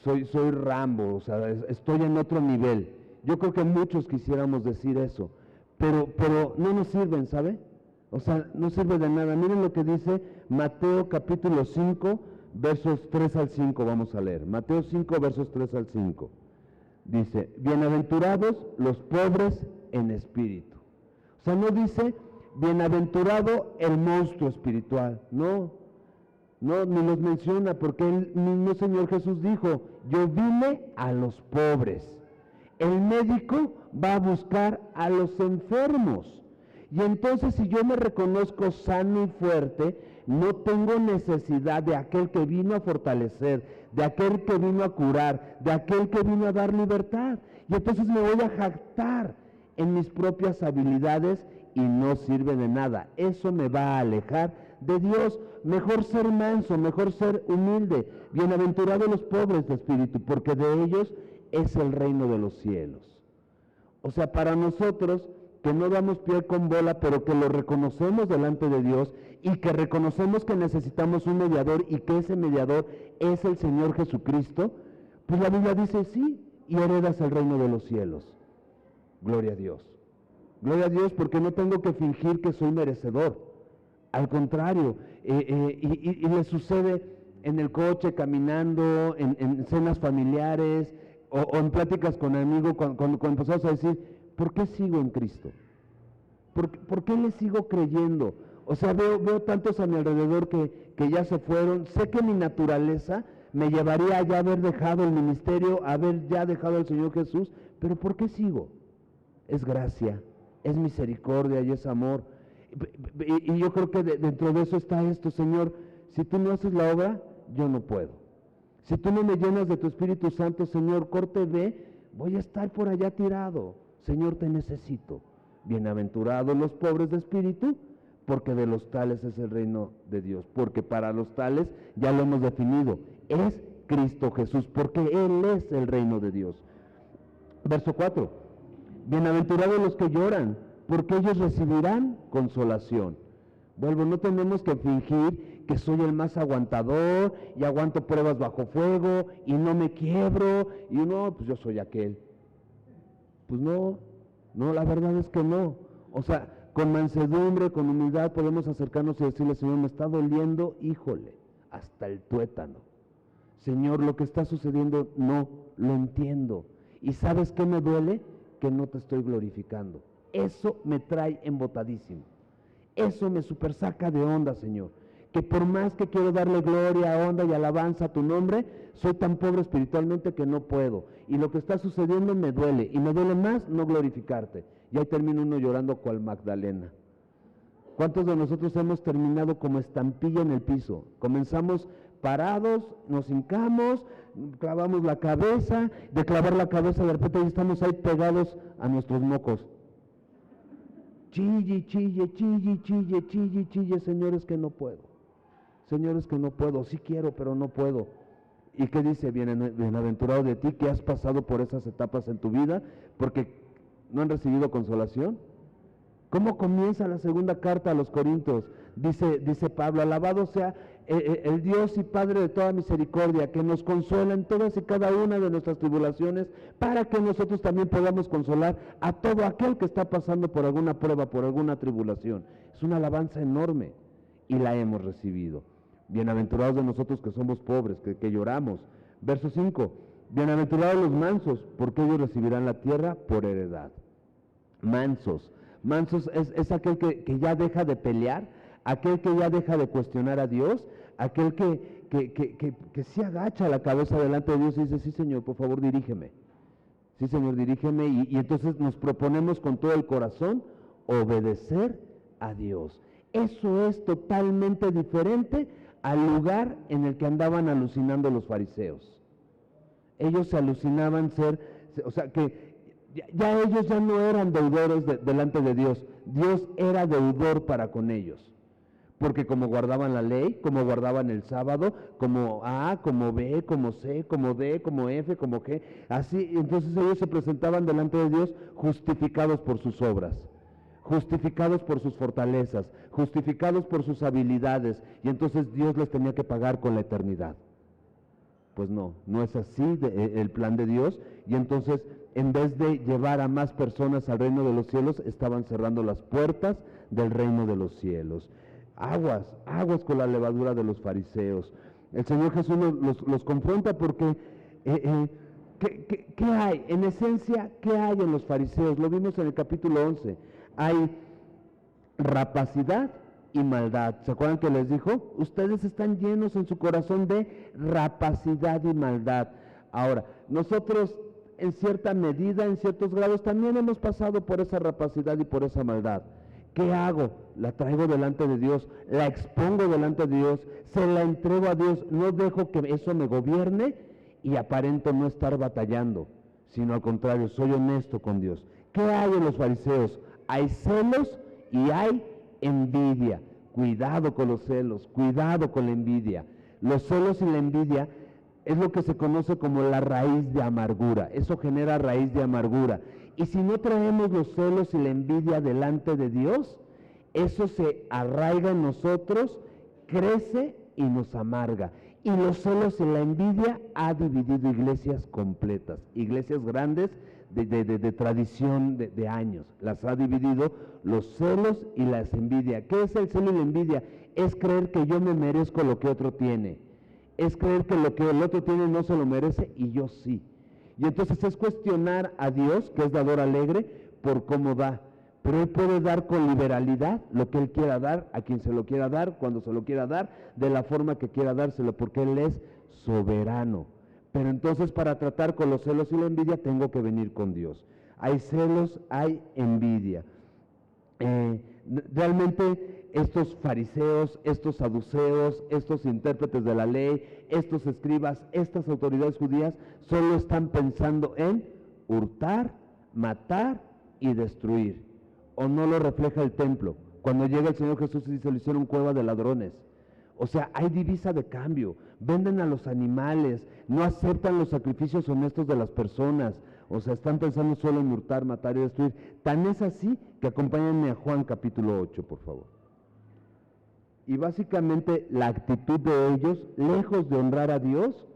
soy Rambo, o sea, estoy en otro nivel. Yo creo que muchos quisiéramos decir eso, pero no nos sirven, ¿sabe? O sea, no sirve de nada. Miren lo que dice Mateo capítulo 5, versos 3 al 5, vamos a leer. Mateo 5, versos 3 al 5. Dice, bienaventurados los pobres en espíritu. O sea, no dice, bienaventurado el monstruo espiritual, no, ni los menciona, porque el mismo Señor Jesús dijo, yo vine a los pobres. El médico va a buscar a los enfermos. Y entonces si yo me reconozco sano y fuerte, no tengo necesidad de aquel que vino a fortalecer, de aquel que vino a curar, de aquel que vino a dar libertad. Y entonces me voy a jactar en mis propias habilidades y no sirve de nada. Eso me va a alejar de Dios. Mejor ser manso, mejor ser humilde. Bienaventurados los pobres de espíritu, porque de ellos es el reino de los cielos. O sea, para nosotros que no damos pie con bola, pero que lo reconocemos delante de Dios y que reconocemos que necesitamos un mediador y que ese mediador es el Señor Jesucristo, pues la Biblia dice sí, y heredas el reino de los cielos. Gloria a Dios. Gloria a Dios, porque no tengo que fingir que soy merecedor. Al contrario, y le sucede en el coche, caminando, en cenas familiares, o en pláticas con amigos, cuando empezamos a decir, ¿por qué sigo en Cristo? ¿Por qué le sigo creyendo? O sea, veo tantos a mi alrededor que ya se fueron. Sé que mi naturaleza me llevaría a ya haber dejado el ministerio, a haber ya dejado al Señor Jesús, pero ¿por qué sigo? Es gracia, es misericordia y es amor. Y yo creo que dentro de eso está esto, Señor, si tú no haces la obra, yo no puedo. Si tú no me llenas de tu Espíritu Santo, Señor, corte ve, voy a estar por allá tirado. Señor, te necesito. Bienaventurados los pobres de espíritu, porque de los tales es el reino de Dios. Porque para los tales, ya lo hemos definido, es Cristo Jesús, porque Él es el reino de Dios. Verso 4. Bienaventurados los que lloran, porque ellos recibirán consolación. Vuelvo, no tenemos que fingir que soy el más aguantador y aguanto pruebas bajo fuego y no me quiebro y no, pues yo soy aquel. Pues no, la verdad es que no. O sea, con mansedumbre, con humildad podemos acercarnos y decirle, Señor, me está doliendo, híjole, hasta el tuétano. Señor, lo que está sucediendo no lo entiendo. ¿Y sabes qué me duele? Que no te estoy glorificando. Eso me trae embotadísimo. Eso me super saca de onda, Señor. Que por más que quiero darle gloria, honra y alabanza a tu nombre, soy tan pobre espiritualmente que no puedo. Y lo que está sucediendo me duele. Y me duele más no glorificarte. Y ahí termina uno llorando cual Magdalena. ¿Cuántos de nosotros hemos terminado como estampilla en el piso? Comenzamos parados, nos hincamos, clavamos la cabeza, de clavar la cabeza de repente y estamos ahí pegados a nuestros mocos. chille, chille, chille, chille, chille, chille, señores que no puedo. Señores que no puedo, sí quiero, pero no puedo. ¿Y qué dice? Bienaventurado de ti que has pasado por esas etapas en tu vida, porque no han recibido consolación. ¿Cómo comienza la segunda carta a los Corintios? Dice Pablo, alabado sea el Dios y Padre de toda misericordia, que nos consuela en todas y cada una de nuestras tribulaciones, para que nosotros también podamos consolar a todo aquel que está pasando por alguna prueba, por alguna tribulación. Es una alabanza enorme y la hemos recibido. Bienaventurados de nosotros que somos pobres, que lloramos. Verso 5, bienaventurados los mansos, porque ellos recibirán la tierra por heredad. Mansos. Mansos es aquel que ya deja de pelear, aquel que ya deja de cuestionar a Dios, aquel que se agacha la cabeza delante de Dios y dice, sí Señor, por favor dirígeme. Sí Señor, dirígeme. Y entonces nos proponemos con todo el corazón obedecer a Dios. Eso es totalmente diferente al lugar en el que andaban alucinando los fariseos. Ellos se alucinaban o sea que ya ellos ya no eran deudores delante de Dios. Dios era deudor para con ellos. Porque como guardaban la ley, como guardaban el sábado, como A, como B, como C, como D, como F, como G, así, entonces ellos se presentaban delante de Dios justificados por sus obras, justificados por sus fortalezas, justificados por sus habilidades, y entonces Dios les tenía que pagar con la eternidad. Pues no es así el plan de Dios, y entonces en vez de llevar a más personas al reino de los cielos, estaban cerrando las puertas del reino de los cielos. Aguas con la levadura de los fariseos. El Señor Jesús los confronta porque, ¿qué hay? En esencia, ¿qué hay en los fariseos? Lo vimos en el capítulo 11. Hay rapacidad y maldad. ¿Se acuerdan que les dijo? Ustedes están llenos en su corazón de rapacidad y maldad. Ahora, nosotros en cierta medida, en ciertos grados, también hemos pasado por esa rapacidad y por esa maldad. ¿Qué hago? La traigo delante de Dios, la expongo delante de Dios, se la entrego a Dios, no dejo que eso me gobierne y aparento no estar batallando, sino al contrario, soy honesto con Dios. ¿Qué hay en los fariseos? Hay celos y hay envidia. Cuidado con los celos, cuidado con la envidia. Los celos y la envidia es lo que se conoce como la raíz de amargura. Eso genera raíz de amargura. Y si no traemos los celos y la envidia delante de Dios, eso se arraiga en nosotros, crece y nos amarga. Y los celos y la envidia ha dividido iglesias completas, iglesias grandes de tradición de años. Las ha dividido los celos y las envidias. ¿Qué es el celo y la envidia? Es creer que yo me merezco lo que otro tiene. Es creer que lo que el otro tiene no se lo merece y yo sí. Y entonces es cuestionar a Dios, que es dador alegre, por cómo da. Pero Él puede dar con liberalidad lo que Él quiera dar, a quien se lo quiera dar, cuando se lo quiera dar, de la forma que quiera dárselo, porque Él es soberano. Pero entonces para tratar con los celos y la envidia tengo que venir con Dios. Hay celos, hay envidia. Realmente estos fariseos, estos saduceos, estos intérpretes de la ley, estos escribas, estas autoridades judías, solo están pensando en hurtar, matar y destruir. ¿O no lo refleja el templo? Cuando llega el Señor Jesús y dice, lo hicieron cueva de ladrones. O sea, hay divisa de cambio, venden a los animales, no aceptan los sacrificios honestos de las personas, o sea, están pensando solo en hurtar, matar y destruir. Tan es así que acompáñenme a Juan capítulo 8, por favor. Y básicamente la actitud de ellos, lejos de honrar a Dios,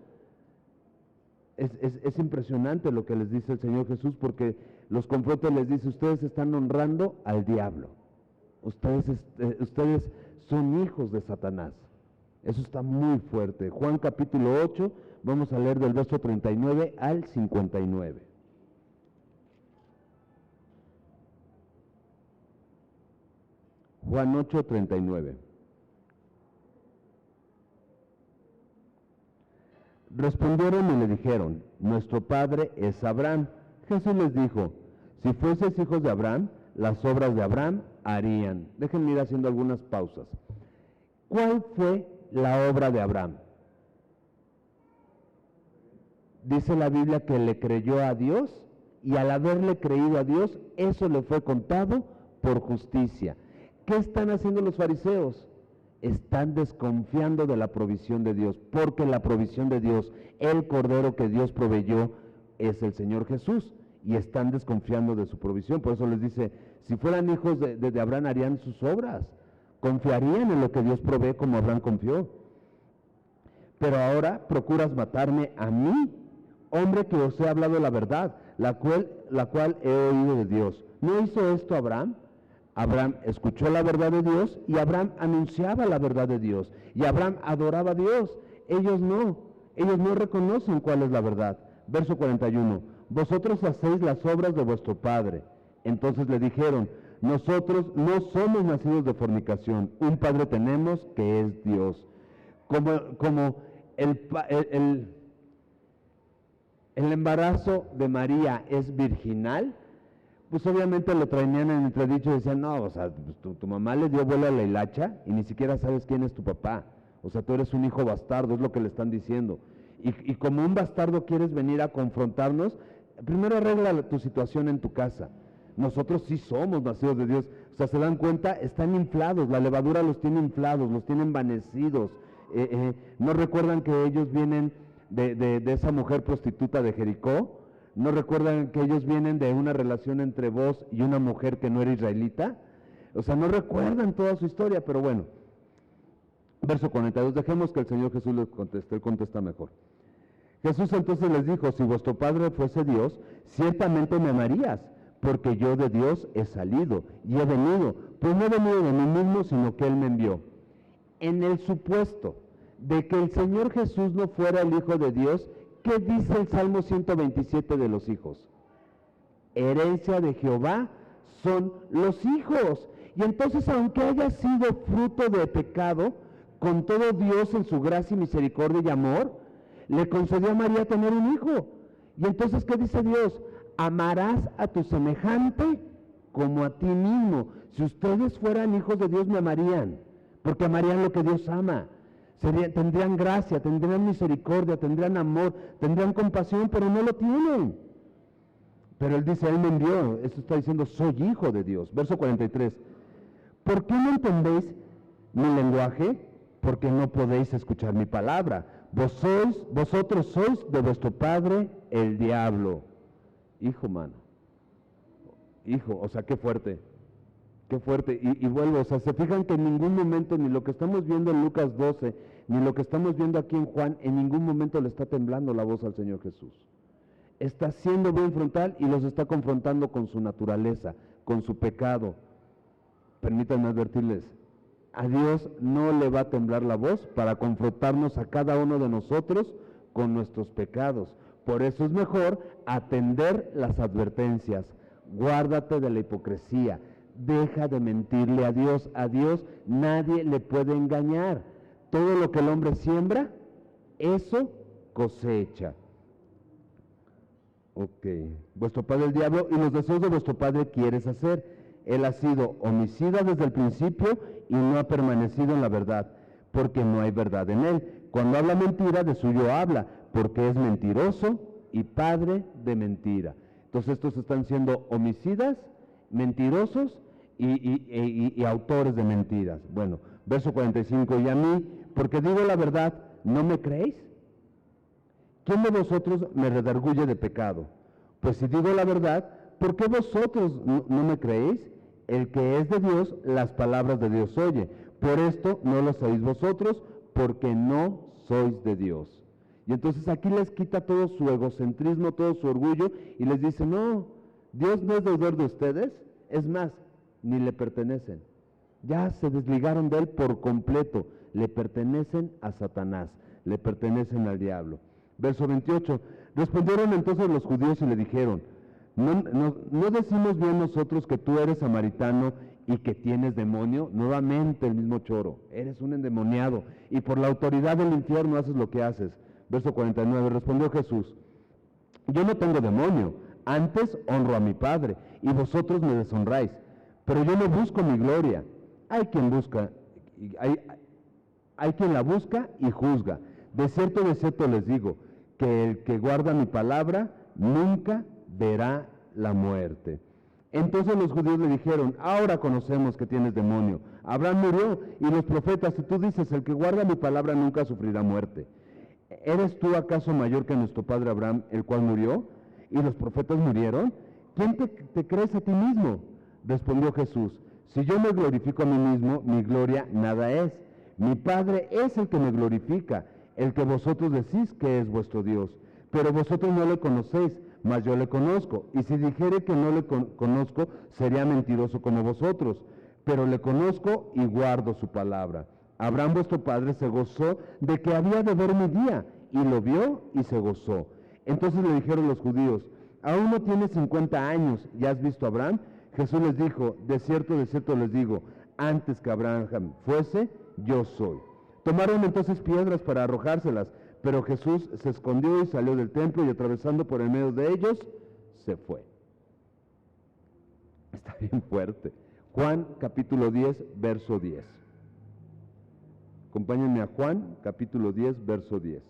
es impresionante lo que les dice el Señor Jesús, porque los confronta y les dice, ustedes están honrando al diablo, ustedes son hijos de Satanás. Eso está muy fuerte. Juan capítulo 8, vamos a leer del verso 39 al 59. Juan 8, 39. Respondieron y le dijeron, nuestro padre es Abraham. Jesús les dijo, si fueseis hijos de Abraham, las obras de Abraham harían. Déjenme ir haciendo algunas pausas. ¿Cuál fue la obra de Abraham? Dice la Biblia que le creyó a Dios y al haberle creído a Dios, eso le fue contado por justicia. ¿Qué están haciendo los fariseos? Están desconfiando de la provisión de Dios, porque la provisión de Dios, el Cordero que Dios proveyó, es el Señor Jesús, y están desconfiando de su provisión. Por eso les dice, si fueran hijos de Abraham harían sus obras, confiarían en lo que Dios provee como Abraham confió. Pero ahora procuras matarme a mí, hombre que os he hablado la verdad, la cual he oído de Dios. ¿No hizo esto Abraham? Abraham escuchó la verdad de Dios y Abraham anunciaba la verdad de Dios. Y Abraham adoraba a Dios. Ellos no reconocen cuál es la verdad. Verso 41, vosotros hacéis las obras de vuestro padre. Entonces le dijeron, nosotros no somos nacidos de fornicación, un padre tenemos que es Dios. Como el embarazo de María es virginal, pues obviamente lo traían en entredicho y decían, no, o sea, pues tu mamá le dio vuelo a la hilacha y ni siquiera sabes quién es tu papá. O sea, tú eres un hijo bastardo, es lo que le están diciendo. Y como un bastardo quieres venir a confrontarnos, primero arregla tu situación en tu casa. Nosotros sí somos nacidos de Dios. O sea, se dan cuenta, están inflados, la levadura los tiene inflados, los tiene envanecidos. No recuerdan que ellos vienen de esa mujer prostituta de Jericó. ¿No recuerdan que ellos vienen de una relación entre vos y una mujer que no era israelita? O sea, no recuerdan toda su historia, pero bueno. Verso 42, dejemos que el Señor Jesús les conteste, Él contesta mejor. Jesús entonces les dijo, si vuestro Padre fuese Dios, ciertamente me amarías, porque yo de Dios he salido y he venido, pues no he venido de mí mismo, sino que Él me envió. En el supuesto de que el Señor Jesús no fuera el Hijo de Dios, ¿qué dice el Salmo 127 de los hijos? Herencia de Jehová son los hijos. Y entonces, aunque haya sido fruto de pecado, con todo Dios en su gracia y misericordia y amor, le concedió a María tener un hijo. Y entonces, ¿qué dice Dios? Amarás a tu semejante como a ti mismo. Si ustedes fueran hijos de Dios, me amarían, porque amarían lo que Dios ama. Tendrían gracia, tendrían misericordia, tendrían amor, tendrían compasión, pero no lo tienen. Pero Él dice, Él me envió. Esto está diciendo, soy hijo de Dios. Verso 43. ¿Por qué no entendéis mi lenguaje? Porque no podéis escuchar mi palabra. Vosotros sois de vuestro padre el diablo. Hijo, mano. Hijo, o sea, qué fuerte. Qué fuerte. Y vuelvo, o sea, se fijan que en ningún momento, ni lo que estamos viendo en Lucas 12, ni lo que estamos viendo aquí en Juan, en ningún momento le está temblando la voz al Señor Jesús. Está siendo bien frontal y los está confrontando con su naturaleza, con su pecado. Permítanme advertirles, a Dios no le va a temblar la voz para confrontarnos a cada uno de nosotros con nuestros pecados. Por eso es mejor atender las advertencias. Guárdate de la hipocresía. Deja de mentirle a Dios. A Dios nadie le puede engañar. Todo lo que el hombre siembra, eso cosecha. Ok. Vuestro padre el diablo y los deseos de vuestro padre quieres hacer. Él ha sido homicida desde el principio y no ha permanecido en la verdad, porque no hay verdad en él. Cuando habla mentira, de suyo habla, porque es mentiroso y padre de mentira. Entonces estos están siendo homicidas, mentirosos y autores de mentiras. Bueno, verso 45, y a mí, porque digo la verdad, ¿no me creéis? ¿Quién de vosotros me redarguye de pecado? Pues si digo la verdad, ¿por qué vosotros no me creéis? El que es de Dios, las palabras de Dios oye. Por esto no lo sabéis vosotros, porque no sois de Dios. Y entonces aquí les quita todo su egocentrismo, todo su orgullo, y les dice, no, Dios no es deudor de ustedes, es más, ni le pertenecen. Ya se desligaron de Él por completo, le pertenecen a Satanás, le pertenecen al diablo. Verso 28, respondieron entonces los judíos y le dijeron, ¿No decimos bien nosotros que tú eres samaritano y que tienes demonio? Nuevamente el mismo choro, eres un endemoniado y por la autoridad del infierno haces lo que haces. Verso 49, respondió Jesús, yo no tengo demonio, antes honro a mi Padre y vosotros me deshonráis, pero yo no busco mi gloria. Hay quien la busca y juzga. De cierto les digo, que el que guarda mi palabra nunca verá la muerte. Entonces los judíos le dijeron: ahora conocemos que tienes demonio. Abraham murió y los profetas, y tú dices: el que guarda mi palabra nunca sufrirá muerte. ¿Eres tú acaso mayor que nuestro padre Abraham, el cual murió? ¿Y los profetas murieron? ¿Quién te crees a ti mismo? Respondió Jesús: si yo me glorifico a mí mismo, mi gloria nada es. Mi Padre es el que me glorifica, el que vosotros decís que es vuestro Dios. Pero vosotros no le conocéis, mas yo le conozco. Y si dijere que no le conozco, sería mentiroso como vosotros. Pero le conozco y guardo su palabra. Abraham vuestro padre se gozó de que había de ver mi día, y lo vio y se gozó. Entonces le dijeron los judíos: aún no tienes 50 años, ¿y has visto a Abraham? Jesús les dijo: de cierto les digo, antes que Abraham fuese, yo soy. Tomaron entonces piedras para arrojárselas, pero Jesús se escondió y salió del templo, y atravesando por el medio de ellos, se fue. Está bien fuerte. Juan capítulo 10, verso 10. Acompáñenme a Juan capítulo 10, verso 10.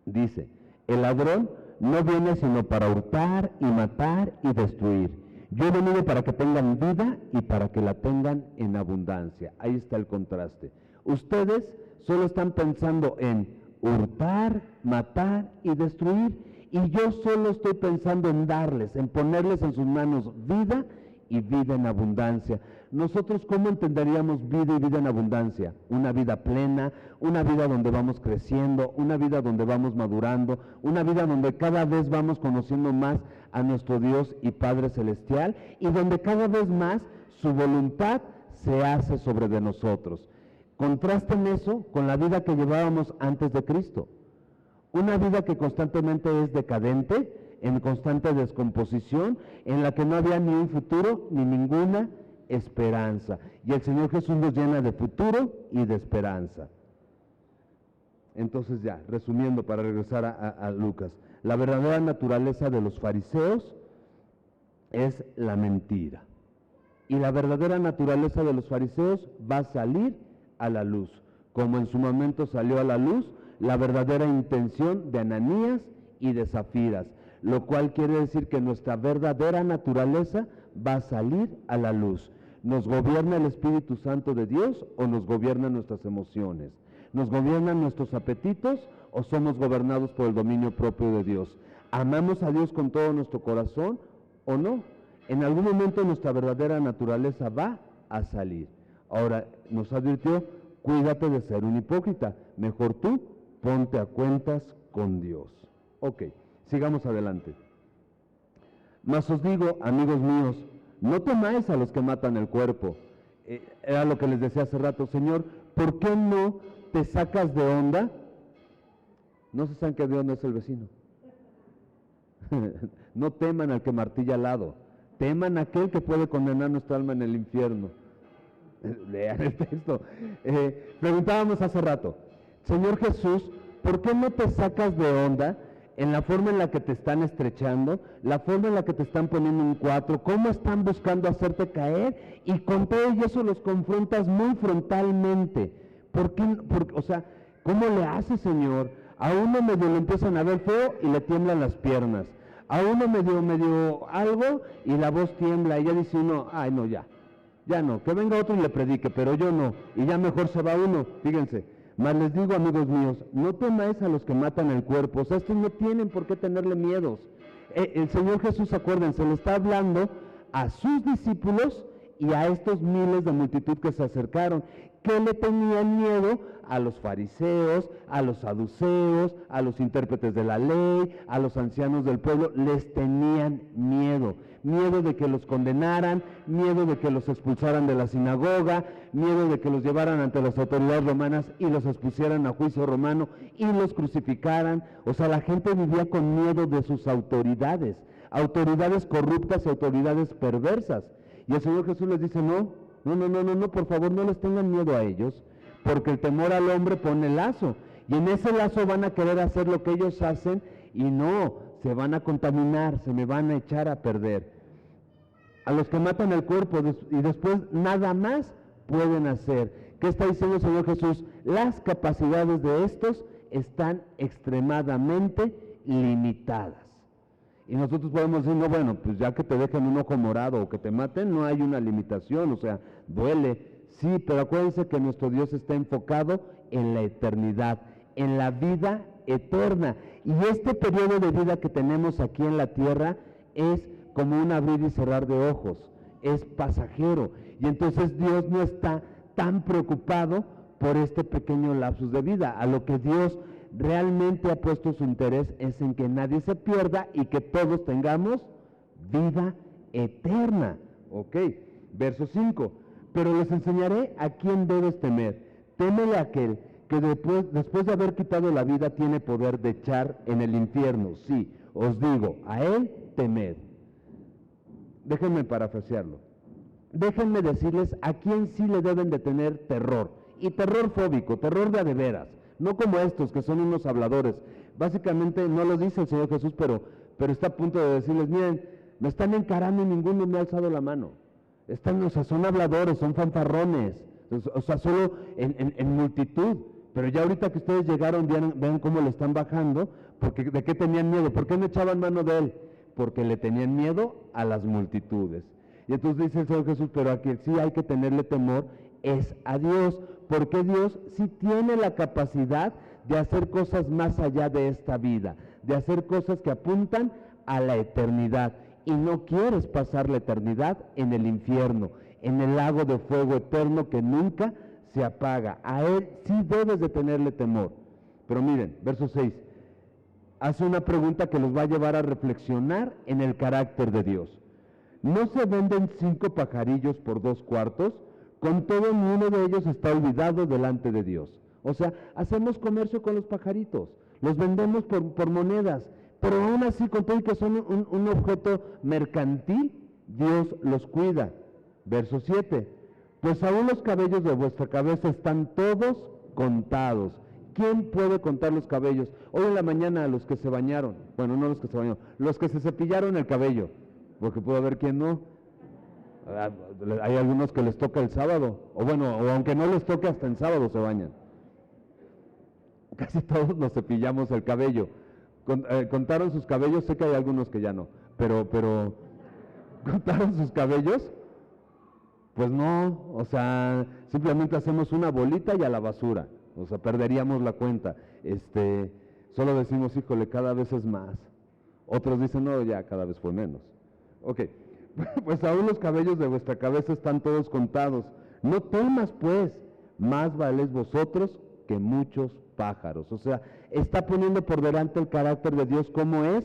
Dice: el ladrón no viene sino para hurtar y matar y destruir. Yo he venido para que tengan vida y para que la tengan en abundancia. Ahí está el contraste. Ustedes solo están pensando en hurtar, matar y destruir, y yo solo estoy pensando en darles, en ponerles en sus manos vida y vida en abundancia. Nosotros, ¿cómo entenderíamos vida y vida en abundancia? Una vida plena, una vida donde vamos creciendo, una vida donde vamos madurando, una vida donde cada vez vamos conociendo más a nuestro Dios y Padre Celestial, y donde cada vez más su voluntad se hace sobre de nosotros. Contrasten eso con la vida que llevábamos antes de Cristo. Una vida que constantemente es decadente, en constante descomposición, en la que no había ni un futuro ni ninguna esperanza. Y el Señor Jesús nos llena de futuro y de esperanza. Entonces ya, resumiendo para regresar a Lucas, la verdadera naturaleza de los fariseos es la mentira. Y la verdadera naturaleza de los fariseos va a salir a la luz, como en su momento salió a la luz la verdadera intención de Ananías y de Zafiras, lo cual quiere decir que nuestra verdadera naturaleza va a salir a la luz. ¿Nos gobierna el Espíritu Santo de Dios o nos gobiernan nuestras emociones? ¿Nos gobiernan nuestros apetitos o somos gobernados por el dominio propio de Dios? ¿Amamos a Dios con todo nuestro corazón o no? En algún momento nuestra verdadera naturaleza va a salir. Ahora, nos advirtió: cuídate de ser un hipócrita, mejor tú ponte a cuentas con Dios. Ok, sigamos adelante. Mas os digo, amigos míos, no temáis a los que matan el cuerpo. Era lo que les decía hace rato: Señor, ¿por qué no te sacas de onda? No se saben qué de onda es el vecino. No teman al que martilla al lado, teman a aquel que puede condenar nuestra alma en el infierno. Lean el texto. Preguntábamos hace rato: Señor Jesús, ¿por qué no te sacas de onda en la forma en la que te están estrechando, la forma en la que te están poniendo un 4, cómo están buscando hacerte caer, y con todo eso los confrontas muy frontalmente? ¿Por qué? O sea, ¿cómo le hace, Señor? A uno medio le empiezan a ver feo y le tiemblan las piernas, a uno medio algo y la voz tiembla, y ya dice uno: ay no, ya no, que venga otro y le predique, pero yo no, y ya mejor se va uno. Fíjense: mas les digo, amigos míos, no temáis a los que matan el cuerpo. O sea, estos no tienen por qué tenerle miedos. El Señor Jesús, acuérdense, le está hablando a sus discípulos y a estos miles de multitud que se acercaron, que le tenían miedo a los fariseos, a los saduceos, a los intérpretes de la ley, a los ancianos del pueblo. Les tenían miedo. Miedo de que los condenaran, miedo de que los expulsaran de la sinagoga, miedo de que los llevaran ante las autoridades romanas y los expusieran a juicio romano y los crucificaran. O sea, la gente vivía con miedo de sus autoridades, autoridades corruptas y autoridades perversas. Y el Señor Jesús les dice: no, por favor, no les tengan miedo a ellos, porque el temor al hombre pone lazo, y en ese lazo van a querer hacer lo que ellos hacen, y no, se van a contaminar, se me van a echar a perder. A los que matan el cuerpo y después nada más pueden hacer. ¿Qué está diciendo el Señor Jesús? Las capacidades de estos están extremadamente limitadas. Y nosotros podemos decir, no, bueno, pues ya que te dejen un ojo morado o que te maten, no hay una limitación, o sea, duele. Sí, pero acuérdense que nuestro Dios está enfocado en la eternidad, en la vida eterna. Y este periodo de vida que tenemos aquí en la tierra es como un abrir y cerrar de ojos, es pasajero. Y entonces Dios no está tan preocupado por este pequeño lapsus de vida. A lo que Dios realmente ha puesto su interés es en que nadie se pierda y que todos tengamos vida eterna. Ok, verso 5. Pero les enseñaré a quién debes temer. Témele a aquel que después de haber quitado la vida tiene poder de echar en el infierno. Sí, os digo, a él temed. Déjenme parafrasearlo. Déjenme decirles a quién sí le deben de tener terror. Y terror fóbico, terror de a de veras. No como estos que son unos habladores. Básicamente no lo dice el Señor Jesús, pero está a punto de decirles, miren, me están encarando y ninguno me ha alzado la mano. O sea, son habladores, son fanfarrones, o sea, solo en multitud. Pero ya ahorita que ustedes llegaron, vean cómo le están bajando, porque ¿de qué tenían miedo? ¿Por qué no echaban mano de él? Porque le tenían miedo a las multitudes. Y entonces dice el Señor Jesús, pero a quien sí hay que tenerle temor es a Dios, porque Dios sí tiene la capacidad de hacer cosas más allá de esta vida, de hacer cosas que apuntan a la eternidad. Y no quieres pasar la eternidad en el infierno, en el lago de fuego eterno que nunca se apaga. A Él sí debes de tenerle temor. Pero miren, verso 6, hace una pregunta que los va a llevar a reflexionar en el carácter de Dios. ¿No se venden 5 pajarillos por 2 cuartos? Con todo, ni uno de ellos está olvidado delante de Dios. O sea, hacemos comercio con los pajaritos, los vendemos por monedas, pero aún así, con todo y que son un objeto mercantil, Dios los cuida. Verso 7, pues aún los cabellos de vuestra cabeza están todos contados. ¿Quién puede contar los cabellos? Hoy en la mañana a los que se bañaron, bueno, no los que se bañaron, los que se cepillaron el cabello, porque puede haber quien no. Hay algunos que les toca el sábado, o bueno, o aunque no les toque, hasta en sábado se bañan. Casi todos nos cepillamos el cabello. ¿Contaron sus cabellos? Sé que hay algunos que ya no, pero ¿contaron sus cabellos? Pues no, o sea, simplemente hacemos una bolita y a la basura, o sea, perderíamos la cuenta. Solo decimos, híjole, cada vez es más. Otros dicen, no, ya cada vez fue menos. Ok, pues aún los cabellos de vuestra cabeza están todos contados. No temas, pues, más valéis vosotros que muchos pájaros. O sea, está poniendo por delante el carácter de Dios como es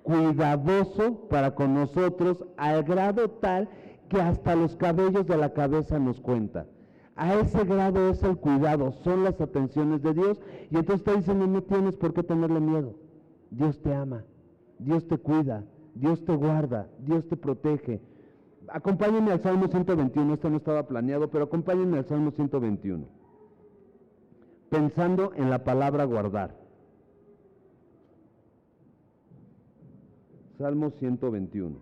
cuidadoso para con nosotros, al grado tal que hasta los cabellos de la cabeza nos cuenta. A ese grado es el cuidado, son las atenciones de Dios. Y entonces está diciendo, no tienes por qué tenerle miedo. Dios te ama, Dios te cuida, Dios te guarda, Dios te protege. Acompáñenme al Salmo 121, esto no estaba planeado, pero acompáñenme al Salmo 121. Pensando en la palabra guardar. Salmo 121.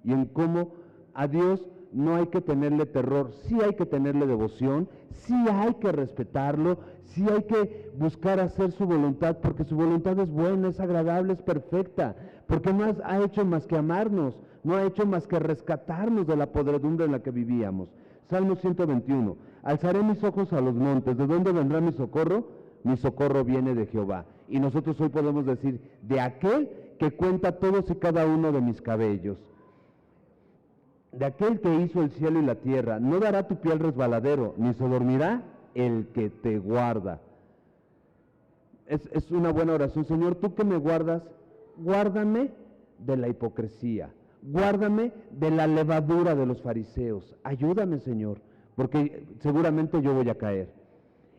Y en cómo a Dios no hay que tenerle terror, sí hay que tenerle devoción, sí hay que respetarlo, sí hay que buscar hacer su voluntad, porque su voluntad es buena, es agradable, es perfecta, porque no ha hecho más que amarnos, no ha hecho más que rescatarnos de la podredumbre en la que vivíamos. Salmo 121, alzaré mis ojos a los montes, ¿de dónde vendrá mi socorro? Mi socorro viene de Jehová. Y nosotros hoy podemos decir, de aquel que cuenta todos y cada uno de mis cabellos. De aquel que hizo el cielo y la tierra, no dará tu pie al resbaladero, ni se dormirá el que te guarda. Es una buena oración. Señor, tú que me guardas, guárdame de la hipocresía, guárdame de la levadura de los fariseos. Ayúdame, Señor, porque seguramente yo voy a caer.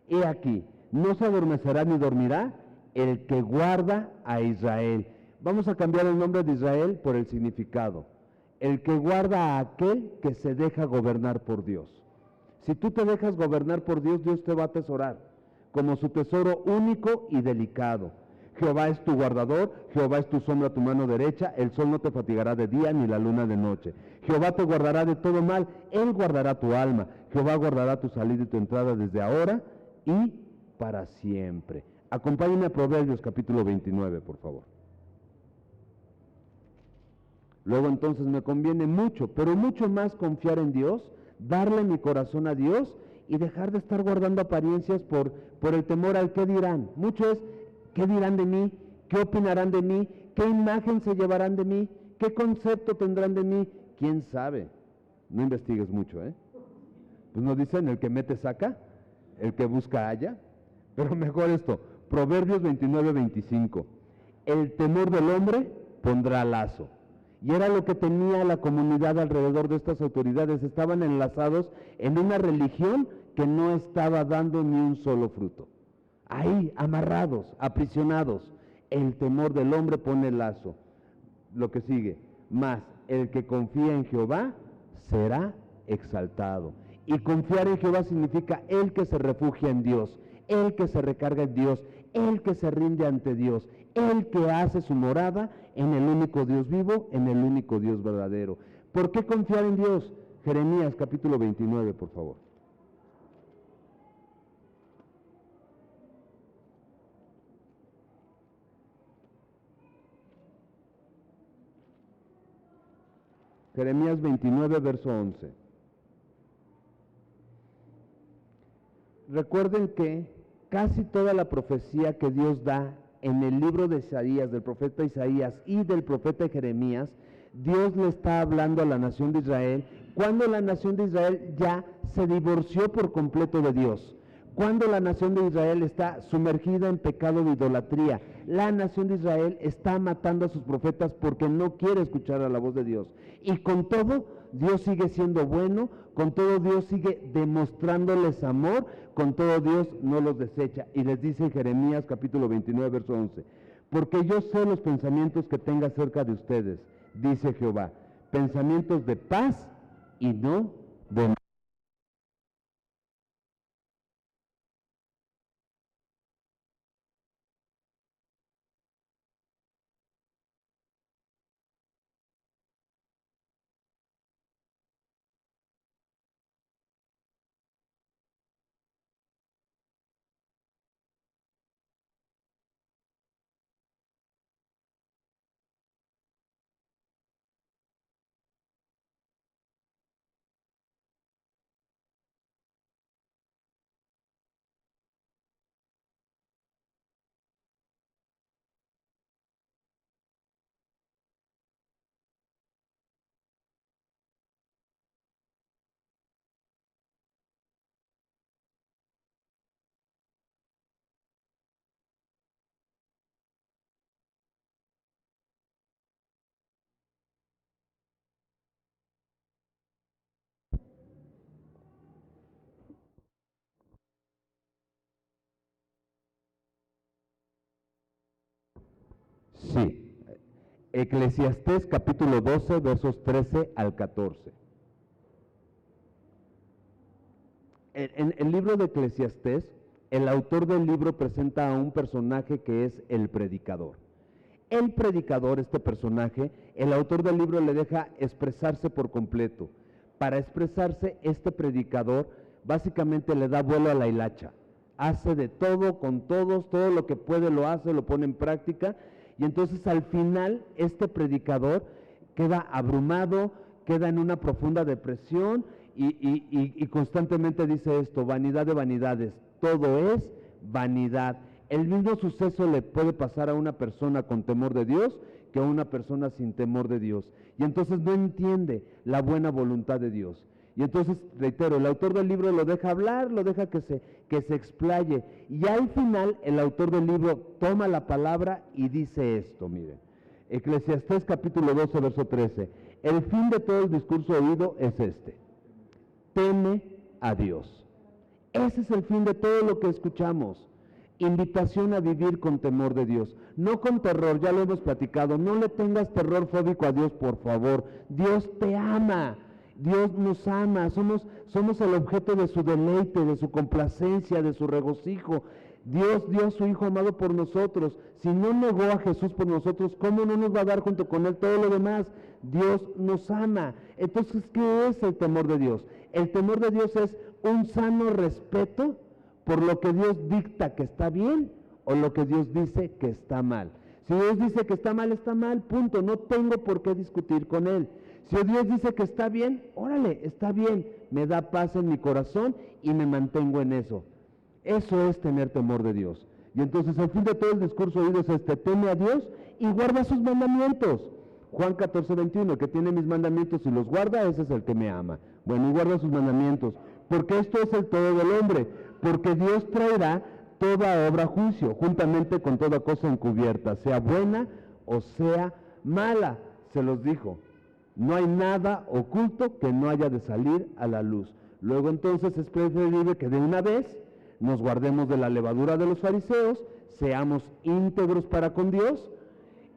He aquí, no se adormecerá ni dormirá el que guarda a Israel. Vamos a cambiar el nombre de Israel por el significado. El que guarda a aquel que se deja gobernar por Dios. Si tú te dejas gobernar por Dios, Dios te va a atesorar como su tesoro único y delicado. Jehová es tu guardador, Jehová es tu sombra a tu mano derecha, el sol no te fatigará de día ni la luna de noche. Jehová te guardará de todo mal, Él guardará tu alma. Jehová guardará tu salida y tu entrada desde ahora y para siempre. Acompáñenme a Proverbios capítulo 29, por favor. Luego entonces me conviene mucho, pero mucho más confiar en Dios, darle mi corazón a Dios y dejar de estar guardando apariencias por el temor al qué dirán. Mucho es, ¿qué dirán de mí? ¿Qué opinarán de mí? ¿Qué imagen se llevarán de mí? ¿Qué concepto tendrán de mí? ¿Quién sabe? No investigues mucho, ¿eh? Pues nos dicen, el que mete saca, el que busca halla, pero mejor esto, Proverbios 29, 25. El temor del hombre pondrá lazo. Y era lo que tenía la comunidad alrededor de estas autoridades. Estaban enlazados en una religión que no estaba dando ni un solo fruto. Ahí, amarrados, aprisionados. El temor del hombre pone lazo. Lo que sigue, más el que confía en Jehová será exaltado. Y confiar en Jehová significa el que se refugia en Dios, el que se recarga en Dios, el que se rinde ante Dios, el que hace su morada en el único Dios vivo, en el único Dios verdadero. ¿Por qué confiar en Dios? Jeremías capítulo 29, por favor. Jeremías 29, verso 11. Recuerden que casi toda la profecía que Dios da en el libro de Isaías, del profeta Isaías y del profeta Jeremías, Dios le está hablando a la nación de Israel cuando la nación de Israel ya se divorció por completo de Dios, cuando la nación de Israel está sumergida en pecado de idolatría. La nación de Israel está matando a sus profetas porque no quiere escuchar a la voz de Dios. Y con todo, Dios sigue siendo bueno, con todo Dios sigue demostrándoles amor, con todo Dios no los desecha. Y les dice en Jeremías capítulo 29, verso 11, porque yo sé los pensamientos que tenga acerca de ustedes, dice Jehová, pensamientos de paz y no de mal. Sí, Eclesiastés capítulo 12, versos 13 al 14. En el libro de Eclesiastés, el autor del libro presenta a un personaje que es el predicador. El predicador, este personaje, el autor del libro le deja expresarse por completo. Para expresarse, este predicador básicamente le da vuelo a la hilacha. Hace de todo con todos, todo lo que puede lo hace, lo pone en práctica. Y entonces al final este predicador queda abrumado, queda en una profunda depresión y constantemente dice esto, vanidad de vanidades, todo es vanidad. El mismo suceso le puede pasar a una persona con temor de Dios que a una persona sin temor de Dios. Y entonces no entiende la buena voluntad de Dios. Y entonces, reitero, el autor del libro lo deja hablar, lo deja que se explaye. Y al final, el autor del libro toma la palabra y dice esto, miren. Eclesiastés capítulo 12, verso 13. El fin de todo el discurso oído es este. Teme a Dios. Ese es el fin de todo lo que escuchamos. Invitación a vivir con temor de Dios, no con terror, ya lo hemos platicado. No le tengas terror fóbico a Dios, por favor. Dios te ama, Dios nos ama, somos el objeto de su deleite, de su complacencia, de su regocijo. Dios dio a su Hijo amado por nosotros. Si no negó a Jesús por nosotros, ¿cómo no nos va a dar junto con Él todo lo demás? Dios nos ama. Entonces, ¿qué es el temor de Dios? El temor de Dios es un sano respeto por lo que Dios dicta que está bien o lo que Dios dice que está mal. Si Dios dice que está mal, punto. No tengo por qué discutir con Él. Si Dios dice que está bien, órale, está bien. Me da paz en mi corazón y me mantengo en eso. Eso es tener temor de Dios. Y entonces al fin de todo el discurso oído es teme a Dios y guarda sus mandamientos. Juan 14:21, que tiene mis mandamientos y los guarda, ese es el que me ama. Bueno, y guarda sus mandamientos, porque esto es el todo del hombre, porque Dios traerá toda obra a juicio, juntamente con toda cosa encubierta, sea buena o sea mala, se los dijo. No hay nada oculto que no haya de salir a la luz. Luego entonces es preferible que de una vez nos guardemos de la levadura de los fariseos, seamos íntegros para con Dios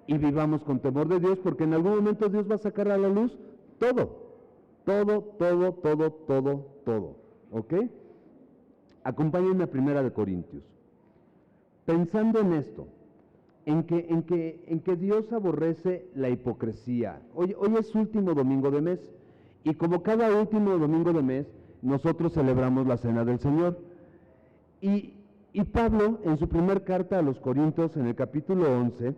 y vivamos con temor de Dios, porque en algún momento Dios va a sacar a la luz todo. ¿Ok? Acompáñenme a 1 Corintios. Pensando en esto, en que Dios aborrece la hipocresía. Hoy es último domingo de mes, y como cada último domingo de mes, nosotros celebramos la Cena del Señor. Y Pablo, en su primer carta a los Corintios, en el capítulo 11,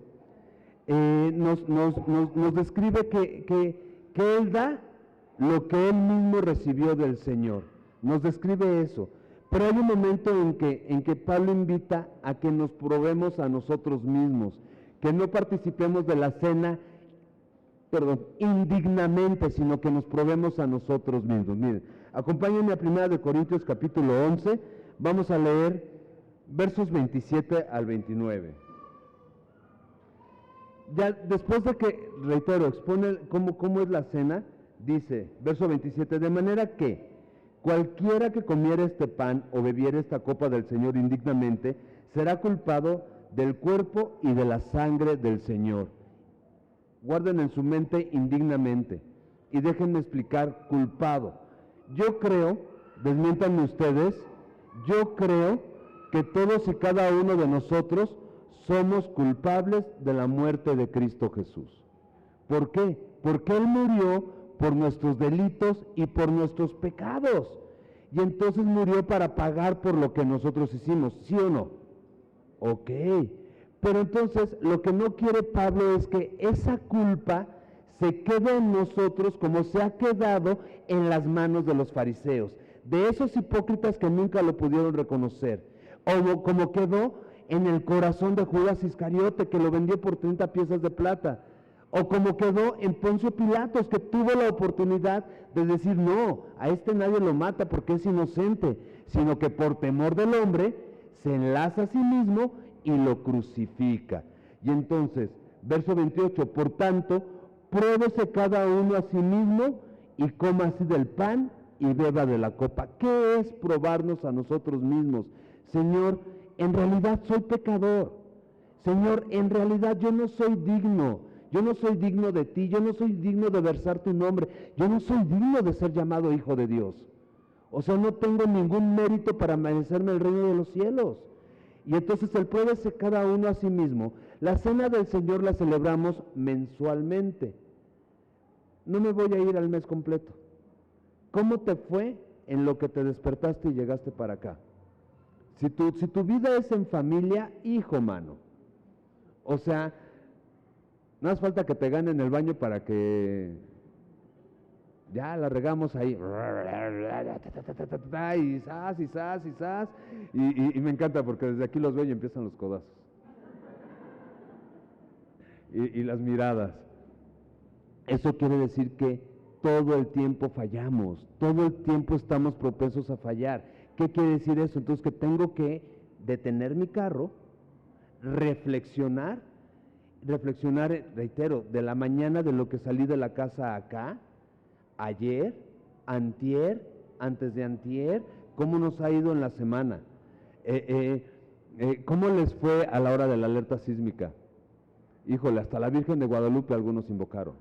nos describe que Él da lo que Él mismo recibió del Señor. Nos describe eso. Pero hay un momento en que Pablo invita a que nos probemos a nosotros mismos, que no participemos de la cena, indignamente, sino que nos probemos a nosotros mismos. Miren, acompáñenme a 1 Corintios capítulo 11, vamos a leer versos 27 al 29. Ya después de que, reitero, expone cómo es la cena, dice, verso 27, de manera que cualquiera que comiera este pan o bebiera esta copa del Señor indignamente, será culpado del cuerpo y de la sangre del Señor. Guarden en su mente indignamente y déjenme explicar culpado. Yo creo, desmiéntanme ustedes, yo creo que todos y cada uno de nosotros somos culpables de la muerte de Cristo Jesús. ¿Por qué? Porque Él murió por nuestros delitos y por nuestros pecados. Y entonces murió para pagar por lo que nosotros hicimos, ¿sí o no? Ok. Pero entonces lo que no quiere Pablo es que esa culpa se quede en nosotros como se ha quedado en las manos de los fariseos, de esos hipócritas que nunca lo pudieron reconocer, o como quedó en el corazón de Judas Iscariote, que lo vendió por 30 piezas de plata, o como quedó en Poncio Pilatos, que tuvo la oportunidad de decir, no, a este nadie lo mata porque es inocente, sino que por temor del hombre se enlaza a sí mismo y lo crucifica. Y entonces, verso 28, por tanto, pruébese cada uno a sí mismo y coma así del pan y beba de la copa. ¿Qué es probarnos a nosotros mismos? Señor, en realidad soy pecador. Señor, en realidad yo no soy digno. Yo no soy digno de ti, yo no soy digno de versar tu nombre, yo no soy digno de ser llamado hijo de Dios. O sea, no tengo ningún mérito para merecerme el reino de los cielos. Y entonces el pruébese cada uno a sí mismo. La cena del Señor la celebramos mensualmente. No me voy a ir al mes completo. ¿Cómo te fue en lo que te despertaste y llegaste para acá? Si tu vida es en familia, hijo, mano. O sea, no hace falta que te ganen el baño para que ya la regamos ahí. Y me encanta porque desde aquí los veo y empiezan los codazos. Y las miradas. Eso quiere decir que todo el tiempo fallamos, todo el tiempo estamos propensos a fallar. ¿Qué quiere decir eso? Entonces que tengo que detener mi carro, reflexionar, reitero, de la mañana de lo que salí de la casa acá, ayer, antier, antes de antier, cómo nos ha ido en la semana, cómo les fue a la hora de la alerta sísmica. Híjole, hasta la Virgen de Guadalupe algunos invocaron.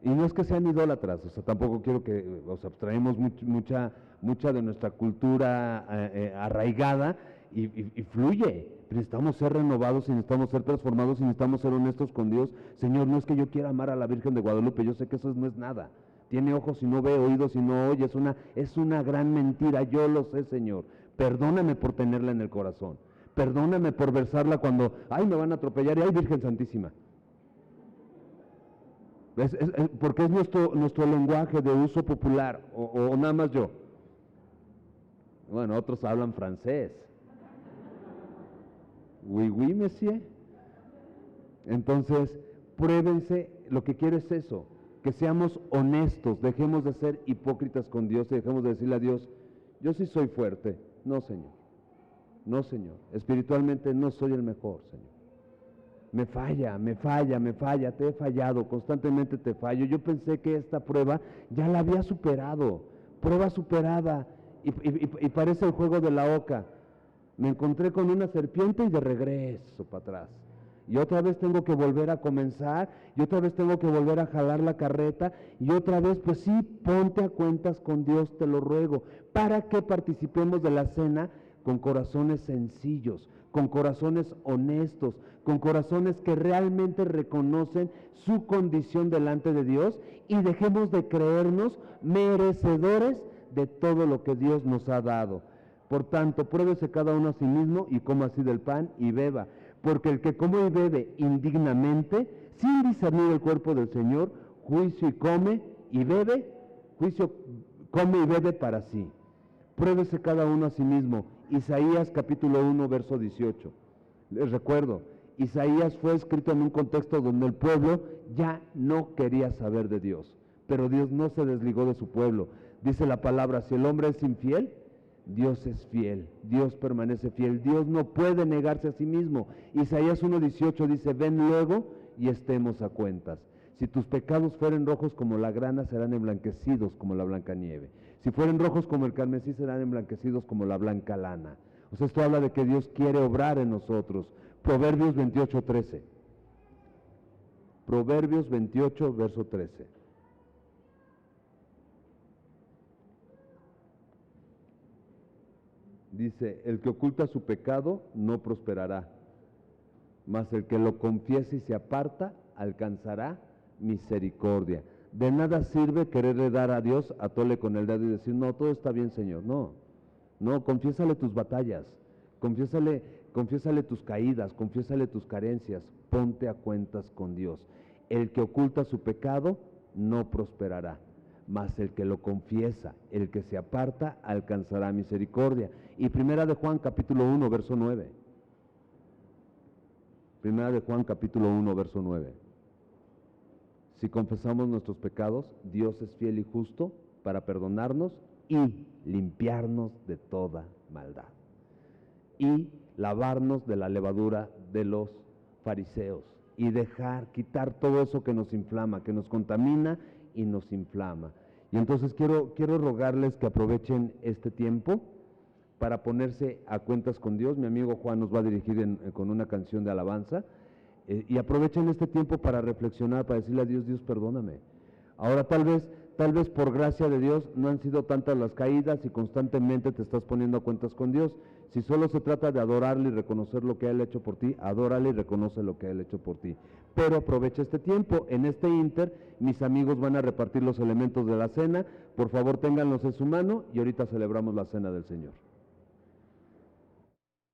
Y no es que sean idólatras, o sea, tampoco quiero que, o sea, traemos mucha de nuestra cultura arraigada y fluye. Necesitamos ser renovados y necesitamos ser transformados y necesitamos ser honestos con Dios. Señor, no es que yo quiera amar a la Virgen de Guadalupe, yo sé que eso no es nada. Tiene ojos y no ve, oídos y no oye, es una gran mentira, yo lo sé, Señor. Perdóname por tenerla en el corazón. Perdóname por versarla cuando, ay, me van a atropellar y ay, Virgen Santísima. Porque es nuestro lenguaje de uso popular, o nada más yo. Bueno, otros hablan francés. Oui, oui, monsieur. Entonces, pruébense, lo que quiero es eso, que seamos honestos, dejemos de ser hipócritas con Dios y dejemos de decirle a Dios, yo sí soy fuerte. No, Señor. No, Señor. Espiritualmente no soy el mejor, Señor. Me falla, te he fallado, constantemente te fallo. Yo pensé que esta prueba ya la había superado, prueba superada, y parece el juego de la oca. Me encontré con una serpiente y de regreso para atrás. Y otra vez tengo que volver a comenzar, y otra vez tengo que volver a jalar la carreta, y otra vez, pues sí, ponte a cuentas con Dios, te lo ruego, para que participemos de la cena con corazones sencillos, con corazones honestos, con corazones que realmente reconocen su condición delante de Dios y dejemos de creernos merecedores de todo lo que Dios nos ha dado. Por tanto, pruébese cada uno a sí mismo y coma así del pan y beba, porque el que come y bebe indignamente, sin discernir el cuerpo del Señor, juicio come y bebe para sí. Pruébese cada uno a sí mismo. Isaías capítulo 1, verso 18. Les recuerdo, Isaías fue escrito en un contexto donde el pueblo ya no quería saber de Dios, pero Dios no se desligó de su pueblo. Dice la palabra, si el hombre es infiel, Dios es fiel, Dios permanece fiel, Dios no puede negarse a sí mismo. Isaías 1:18 dice, ven luego y estemos a cuentas. Si tus pecados fueren rojos como la grana, serán emblanquecidos como la blanca nieve. Si fueren rojos como el carmesí, serán emblanquecidos como la blanca lana. O sea, esto habla de que Dios quiere obrar en nosotros. Proverbios 28:13. Proverbios 28, verso 13. Dice, el que oculta su pecado no prosperará, mas el que lo confiese y se aparta alcanzará misericordia. De nada sirve quererle dar a Dios a tole con el dedo y decir, no, todo está bien, Señor. No, confiésale tus batallas, confiésale tus caídas, confiésale tus carencias, ponte a cuentas con Dios. El que oculta su pecado no prosperará, mas el que lo confiesa, el que se aparta, alcanzará misericordia. Y Primera de Juan capítulo 1, verso 9. Primera de Juan capítulo 1, verso 9. Si confesamos nuestros pecados, Dios es fiel y justo para perdonarnos y limpiarnos de toda maldad. Y lavarnos de la levadura de los fariseos. Y quitar todo eso que nos inflama, que nos contamina y nos inflama. Y entonces quiero rogarles que aprovechen este tiempo para ponerse a cuentas con Dios. Mi amigo Juan nos va a dirigir con una canción de alabanza. Y aprovechen este tiempo para reflexionar, para decirle a Dios, Dios, perdóname. Ahora tal vez por gracia de Dios no han sido tantas las caídas y constantemente te estás poniendo a cuentas con Dios. Si solo se trata de adorarle y reconocer lo que Él ha hecho por ti, adórale y reconoce lo que Él ha hecho por ti. Pero aprovecha este tiempo. En este ínter, mis amigos van a repartir los elementos de la cena. Por favor, ténganlos en su mano y ahorita celebramos la cena del Señor.